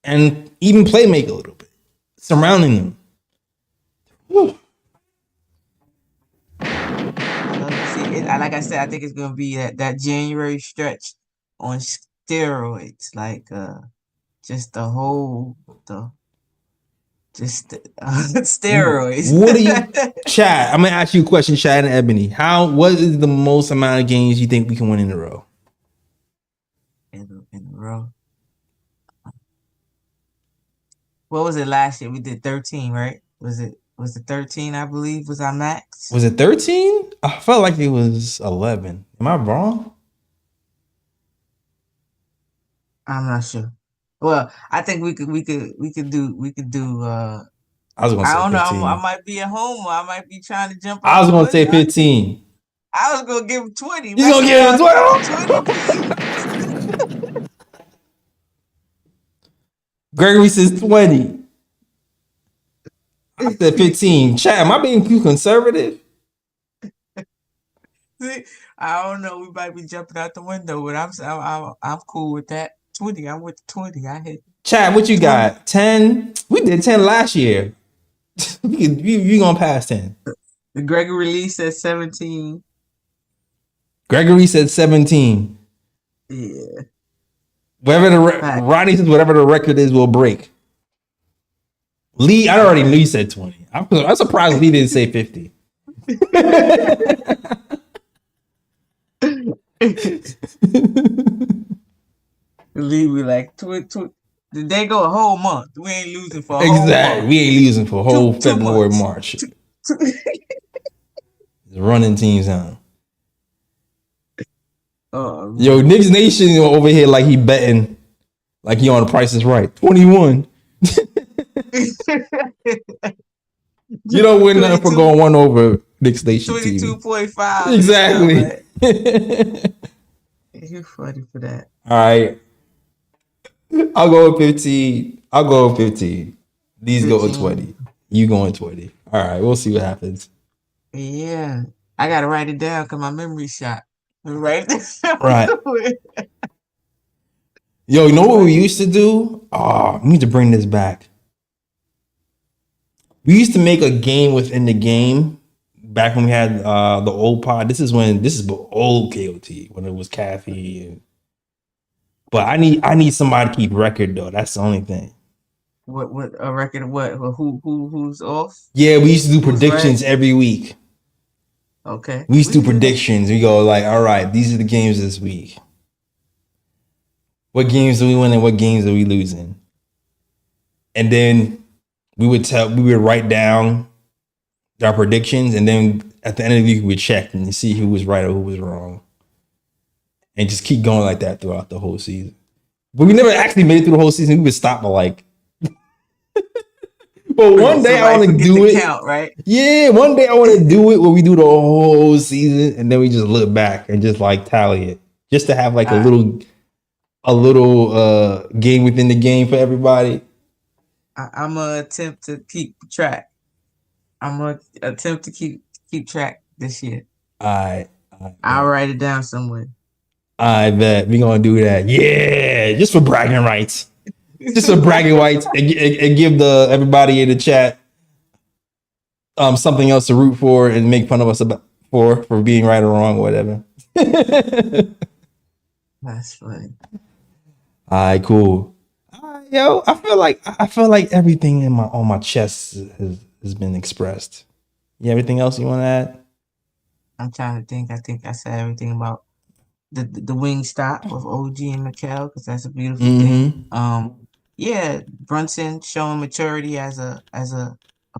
and even play make a little bit, surrounding them. Whew. Like I said, I think it's gonna be that January stretch on steroids, like just the whole steroids. What do you, Chad? I'm gonna ask you a question, Chad and Ebony. What is the most amount of games you think we can win in a row? In a row. What was it last year? We did 13, right? Was it 13? I believe was our max. Was it 13? I felt like it was 11. Am I wrong? I'm not sure. Well, I think we could do. I was gonna say I don't 15. know. I might be a homer. I might be trying to jump. I was gonna say 15. I was gonna give him 20. You gonna give him 12? Gregory says 20. I said 15. Chad, am I being too conservative? See, I don't know. We might be jumping out the window, but I'm cool with that. 20. I'm with the 20. I hit. Chad, what you 20. Got? 10. We did 10 last year. you gonna pass 10. Gregory Lee said 17. Gregory said 17. Yeah. Ronnie says whatever the record is will break. Lee, I already knew you said 20. I'm surprised Lee didn't say 50. Lee be like, they go a whole month. We ain't losing for a whole month. Exactly. We ain't losing for a whole February, March. Running teams down. Yo, Knicks Nation over here like he betting, like he on the Price is Right. 21. You don't win nothing for going one over Knicks Nation 22.5. Exactly. You're funny for that. All right. I'll go with 15. I'll go with 15. These 15. Go with 20. You going 20. All right. We'll see what happens. Yeah. I got to write it down because my memory shot. Right. Yo, you know what we used to do? Oh, we need to bring this back. We used to make a game within the game back when we had the old pod. This is old KOT when it was Kathy. But I need somebody to keep record though. That's the only thing. What a record? What? Who's off? Yeah, we used to do predictions every week. Okay. We used to do predictions. We go like, all right, these are the games this week. What games do we win and what games are we losing? And then we would write down our predictions, and then at the end of the week we would check and see who was right or who was wrong. And just keep going like that throughout the whole season. But we never actually made it through the whole season. We would stop at like but one day I want to do it. Count, right? Yeah, one day I want to do it where we do the whole season and then we just look back and just like tally it. Just to have like a little game within the game for everybody. I'm gonna attempt to keep track. I'm gonna attempt to keep track this year. I'll write it down somewhere. I bet we're gonna do that. Yeah, just for bragging rights. Just for bragging rights and give everybody in the chat something else to root for and make fun of us for being right or wrong or whatever. That's funny. All right, cool. Yo, I feel like everything on my chest has been expressed. You have anything else you want to add? I'm trying to think. I think I said everything about the wing stop with OG and Mikal because that's a beautiful thing. Yeah, Brunson showing maturity as a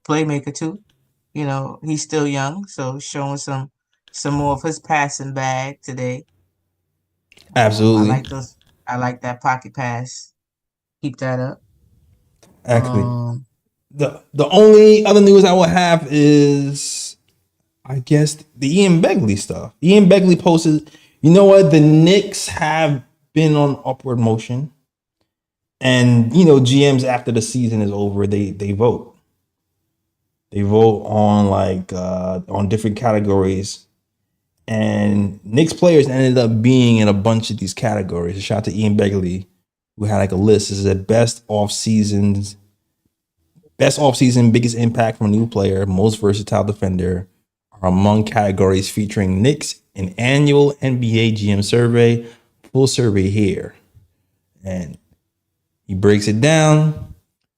playmaker too. You know, he's still young, so showing some more of his passing bag today. Absolutely. I like that pocket pass. Keep that up. Actually, the only other news I will have is, I guess, the Ian Begley stuff. Ian Begley posted, You know what? The Knicks have been on upward motion. And you know, GMs after the season is over, they vote. They vote on on different categories. And Knicks players ended up being in a bunch of these categories. Shout out to Ian Begley, who had like a list. This is the best offseason, biggest impact from a new player, most versatile defender are among categories featuring Knicks, an annual NBA GM survey, full survey here. And he breaks it down.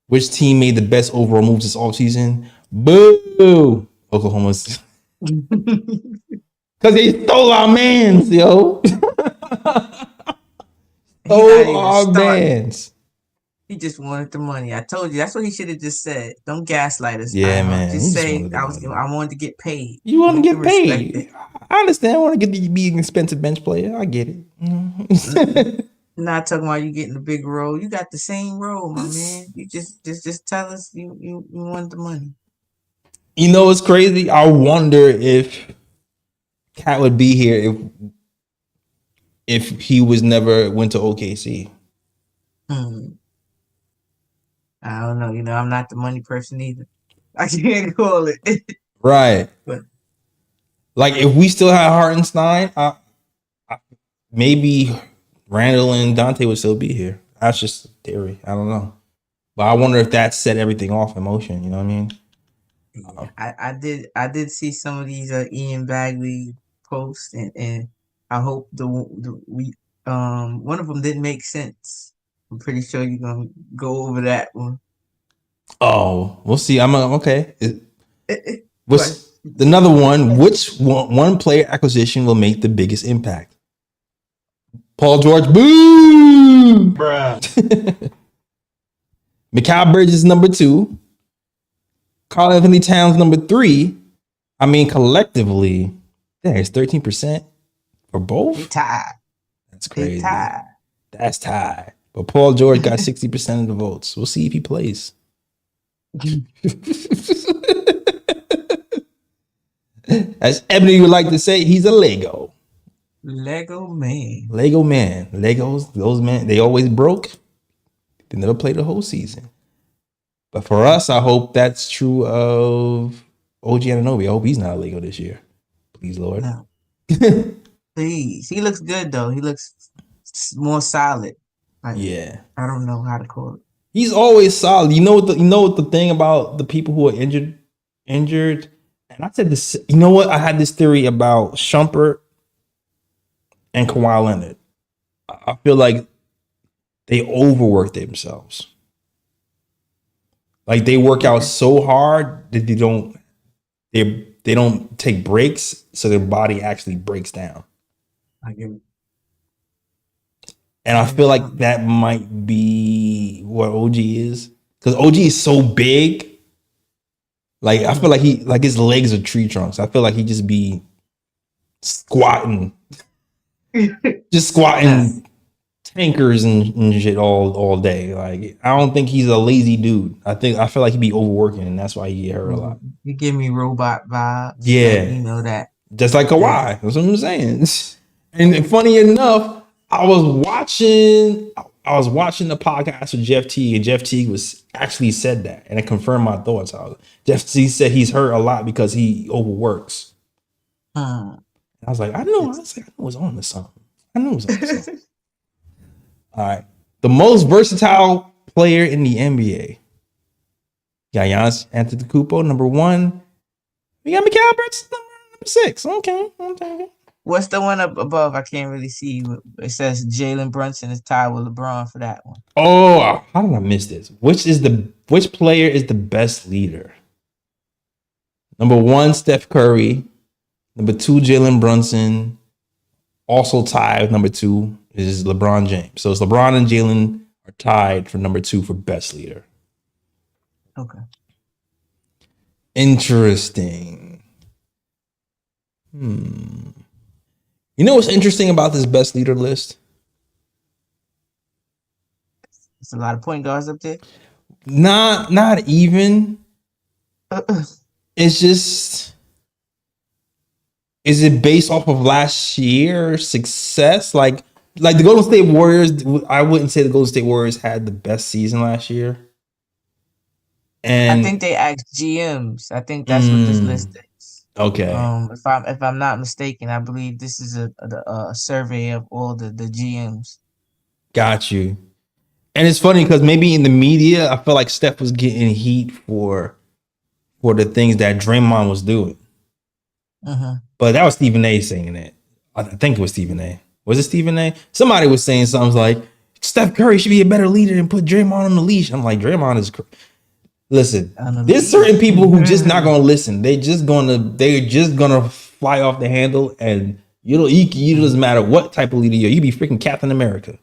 Which team made the best overall moves this offseason? Boo! Oklahoma's. Because they stole our mans, yo. Stole our mans. He just wanted the money. I told you. That's what he should have just said. Don't gaslight us. Yeah, man. Just say I wanted to get paid. You want to get paid. I understand. I want to be an expensive bench player. I get it. Not talking about you getting the big role. You got the same role, my man. You just tell us you want the money. You know what's crazy? I wonder if Cat would be here if he was never went to OKC. I don't know. You know, I'm not the money person either. I can't call it. Right. But like if we still had Hartenstein, maybe Randall and Dante would still be here. That's just a theory. I don't know. But I wonder if that set everything off in motion. You know what I mean? I did see some of these Ian Bagley posts, and I hope one of them didn't make sense. I'm pretty sure you're gonna go over that one. Oh, we'll see. Okay. What's another one? Which one player acquisition will make the biggest impact? Paul George, boom, bruh. Mikal Bridges number 2. Karl Anthony Towns number 3. I mean, collectively, it's 13% for both. They tied. That's crazy. That's tied. But Paul George got 60% of the votes. We'll see if he plays. As Ebony would like to say, he's a Lego. Lego man. Legos, those men, they always broke. They never played the whole season. But for us, I hope that's true of OG Anunoby. I hope he's not a Lego this year. Please, Lord. No. Please. He looks good, though. He looks more solid. Yeah. I don't know how to call it. He's always solid. You know what the thing about the people who are injured? And I said this, you know what? I had this theory about Shumpert and Kawhi Leonard. I feel like they overwork themselves. Like they work out so hard that they don't take breaks, so their body actually breaks down. I get it. And I feel like that might be what OG is. Because OG is so big. Like I feel like his legs are tree trunks. I feel like he just be squatting. Just squatting tankers and shit all day. Like I don't think he's a lazy dude. I feel like he'd be overworking, and that's why he get hurt a lot. You give me robot vibes. Yeah, you know that. Just like Kawhi. That's what I'm saying. And funny enough, I was watching the podcast with Jeff Teague, and Jeff Teague was actually said that, and it confirmed my thoughts. Jeff Teague said he's hurt a lot because he overworks. I was like, I know it was on to something. All right. The most versatile player in the NBA. Got Giannis Antetokounmpo, number 1. We got Mikal Bridges, number 6. Okay. What's the one up above? I can't really see. It says Jalen Brunson is tied with LeBron for that one. Oh, how did I miss this? Which player is the best leader? Number 1, Steph Curry. Number 2, Jalen Brunson. Also tied with number 2 is LeBron James. So it's LeBron and Jalen are tied for number 2 for best leader. Okay. Interesting. You know what's interesting about this best leader list? There's a lot of point guards up there. Not even. It's just Is it based off of last year's success? Like the Golden State Warriors, I wouldn't say the Golden State Warriors had the best season last year. I And think they asked GMs. I think that's what this list is. okay, If I'm not mistaken, I believe this is a survey of all the GMs. got you. And it's funny because maybe in the media, I feel like Steph was getting heat for the things that Draymond was doing. But that was Stephen A saying it. I think it was Stephen A. Was it Stephen A? Somebody was saying something like, Steph Curry should be a better leader and put Draymond on the leash. I'm like, Draymond is... Listen, there's certain people who just not going to listen. They're just going to fly off the handle, and you doesn't matter what type of leader you're. You be freaking Captain America.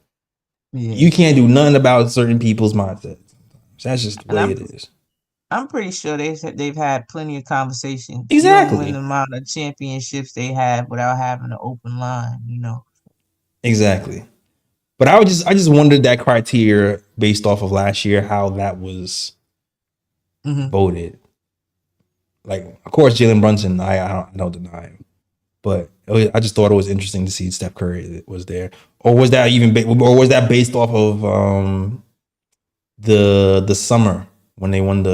Yeah. You can't do nothing about certain people's mindsets. That's just the way it is. I'm pretty sure they've had plenty of conversations. Exactly. You don't win the amount of championships they have without having an open line, Exactly. But I just wondered that criteria based off of last year, how that was voted. Like, of course, Jalen Brunson, I don't deny him, but I just thought it was interesting to see Steph Curry was there, or was that based off of the summer when they won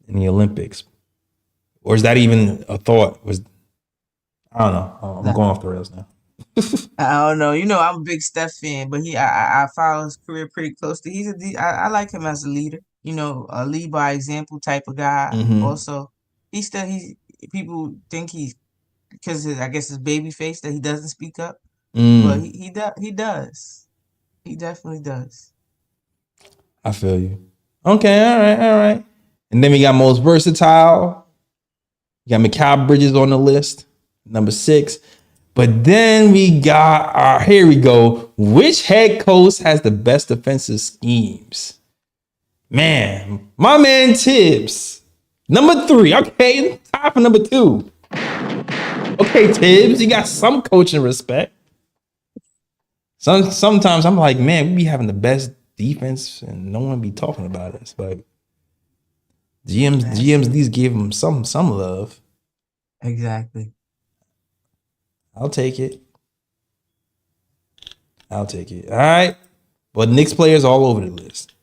in the Olympics, or is that even a thought? I don't know. I'm going off the rails now. I don't know. I'm a big Steph fan, but I follow his career pretty closely. I like him as a leader. A lead by example type of guy. Also, people think because I guess his baby face that he doesn't speak up, but he does. He definitely does. I feel you. Okay, all right. And then we got most versatile. We got Mikal Bridges on the list, number 6. But then we got here we go. Which head coach has the best defensive schemes? Man, my man Tibbs, number 3. Okay, top for number 2. Okay, Tibbs, you got some coaching respect. Sometimes I'm like, man, we be having the best defense and no one be talking about us. But GMs at least gave them some love. Exactly. I'll take it. All right. But Knicks players all over the list.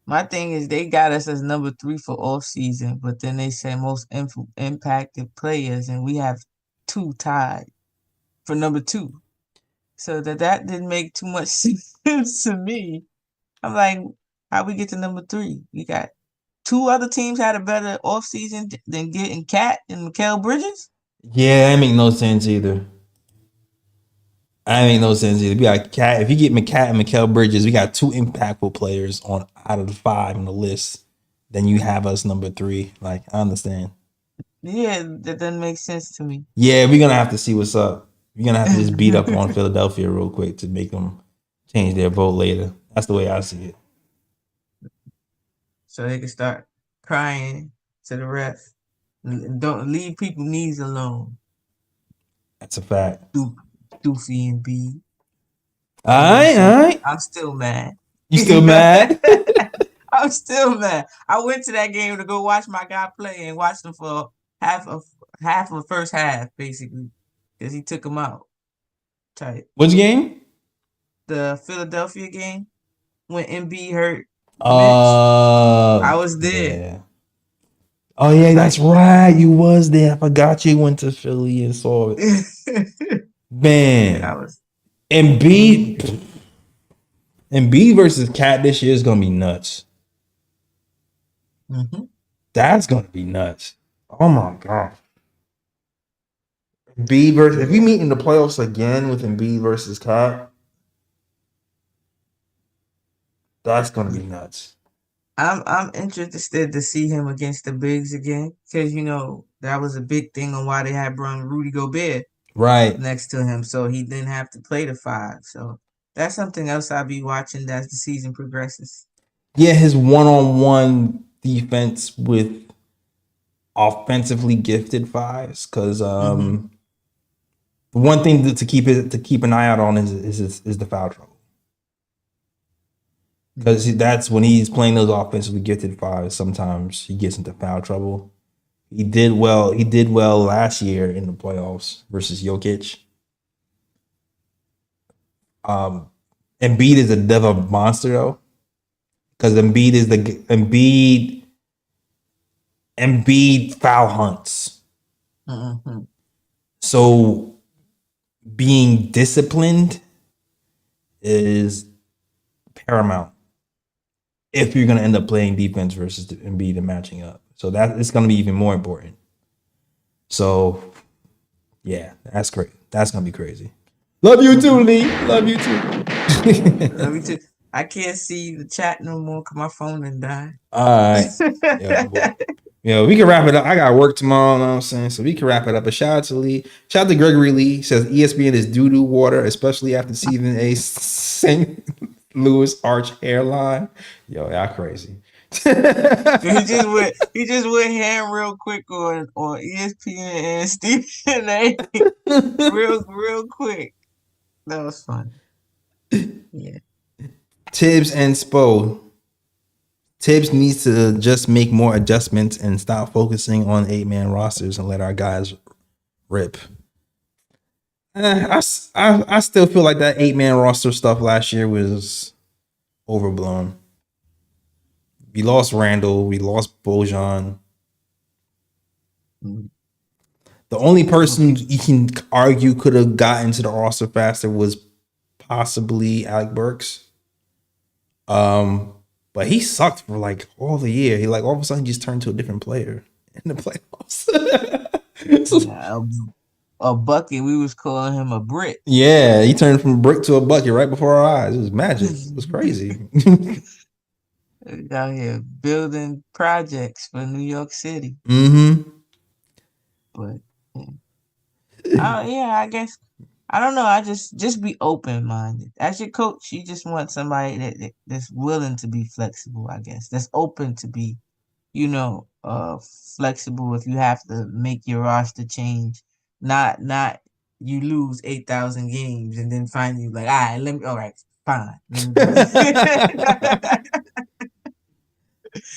My thing is they got us as number 3 for off season, but then they say most impacted players, and we have 2 tied for number 2. So that didn't make too much sense to me. I'm like, how we get to number 3? We got 2 other teams had a better off season than getting Cat and Mikal Bridges. Yeah, that make no sense either. We got Cat. If you get Cat and Mikal Bridges, we got 2 impactful players out of the 5 on the list. Then you have us number 3. Like, I understand. Yeah, that doesn't make sense to me. Yeah, we're gonna have to see what's up. We're gonna have to just beat up on Philadelphia real quick to make them change their vote later. That's the way I see it. So they can start crying to the ref. Don't leave people knees alone. That's a fact. Doofy and B. All right. I'm still mad. You still mad? I'm still mad. I went to that game to go watch my guy play and watch him for half of the first half, basically, because he took him out. Tight. Which game? The Philadelphia game when MB hurt. I was there. Yeah. Oh yeah, that's right. You was there. I forgot you went to Philly and saw it. Man, Embiid versus Cat this year is gonna be nuts. That's gonna be nuts. Oh my god. Embiid versus, if we meet in the playoffs again with Embiid versus Cat, that's gonna be nuts. I'm interested to see him against the bigs again, because that was a big thing on why they had brought Rudy Gobert next to him, so he didn't have to play the 5. So that's something else I'll be watching as the season progresses. Yeah, his one-on-one defense with offensively gifted 5s, because one thing to keep an eye out on is the foul trouble. Because that's when he's playing those offensively gifted 5s. Sometimes he gets into foul trouble. He did well. He did well last year in the playoffs versus Jokic. Embiid is a devil monster though, because Embiid foul hunts. Mm-hmm. So being disciplined is paramount if you're going to end up playing defense versus Embiid and matching up. So that it's going to be even more important. So yeah, that's great. That's going to be crazy. Love you too, Lee. Love you too. Love you too. I can't see the chat no more because my phone done died. All right. Yeah, we can wrap it up. I got work tomorrow, you know what I'm saying? So we can wrap it up. But shout out to Lee. Shout out to Gregory Lee. He says ESPN is doo-doo water, especially after seeing a St. Louis arch hairline. Yo, y'all crazy. He just went ham real quick on ESPN and Stephen A. real quick. That was fun. Yeah. Tibbs and Spo. Tibbs needs to just make more adjustments and stop focusing on 8-man rosters and let our guys rip. I still feel like that 8-man roster stuff last year was overblown. We lost Randall. We lost Bojan. The only person you can argue could have gotten to the roster faster was possibly Alec Burks. But he sucked for like all the year. He like all of a sudden just turned to a different player in the playoffs. A bucket, we was calling him a brick. Yeah, he turned from a brick to a bucket right before our eyes. It was magic. It was crazy. Out here building projects for New York City. Mm-hmm. But yeah, I guess I don't know. I just be open minded. As your coach, you just want somebody that's willing to be flexible. I guess that's open to be, flexible if you have to make your roster change. Not you lose 8,000 games and then find you like, all right, fine. Let me do it.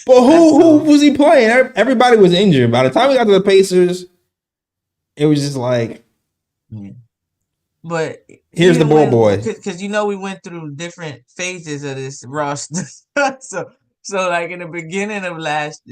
But who was he playing? Everybody was injured. By the time we got to the Pacers, it was just like, yeah. But here's the ball boy. Because we went through different phases of this roster. so like in the beginning of last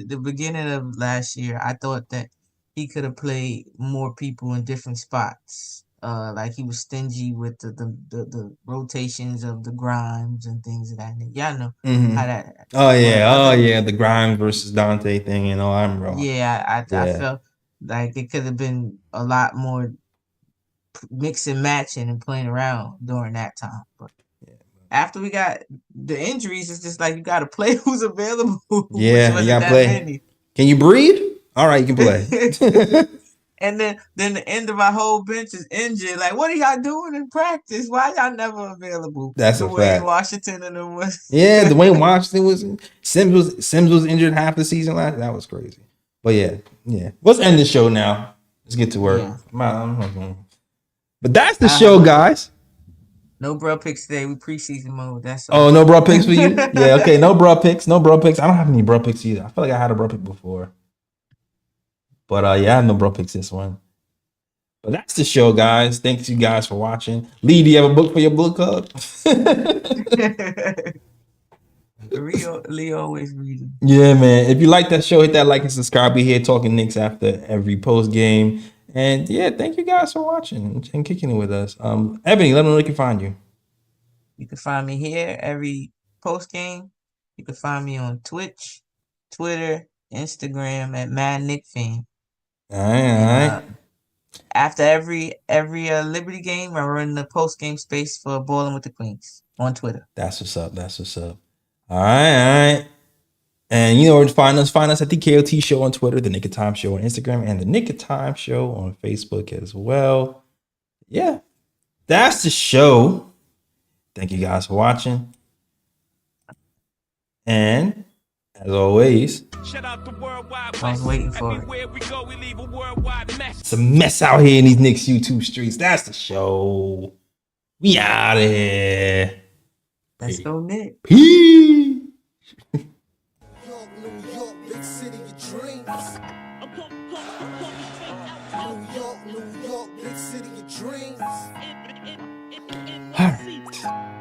year, I thought that he could have played more people in different spots. Like he was stingy with the rotations of the Grimes and things of that nature. Y'all know how that. Oh yeah, the Grimes versus Dante thing, I'm wrong. Yeah, I felt like it could have been a lot more mixing, matching, and playing around during that time. But after we got the injuries, it's just like you got to play who's available. Yeah, you got to play. Many. Can you breathe? All right, you can play. And then the end of our whole bench is injured. Like, what are y'all doing in practice? Why y'all never available? That's a fact. Washington and them was. Yeah, Dwayne Washington was. Sims was injured half the season last. That was crazy. But yeah. Let's end the show now. Let's get to work. Yeah. But that's the show, guys. No bro picks today. We preseason mode. That's all. Oh, no bro picks for you? Yeah, okay. No bro picks. I don't have any bro picks either. I feel like I had a bro pick before. But I have no bro picks this one. But that's the show, guys. Thanks you guys for watching. Lee, do you have a book for your book club? Lee always reading. Yeah, man. If you like that show, hit that like and subscribe. We here talking Knicks after every post game. And yeah, thank you guys for watching and kicking it with us. Ebony, let me know where they can find you. You can find me here every post game. You can find me on Twitch, Twitter, Instagram at MadNickFan. All right. After every Liberty game, I run the post game space for Balling with the Queens on Twitter. That's what's up. All right. And you know where to find us. Find us at the KOT Show on Twitter, the Knick of Time Show on Instagram, and the Knick of Time Show on Facebook as well. Yeah, that's the show. Thank you guys for watching. And as always, I was waiting for it. It's a mess out here in these Knicks YouTube streets. That's the show. We out of here. Let's go, Nick. Peace. New York, big city of dreams. city of dreams. All right.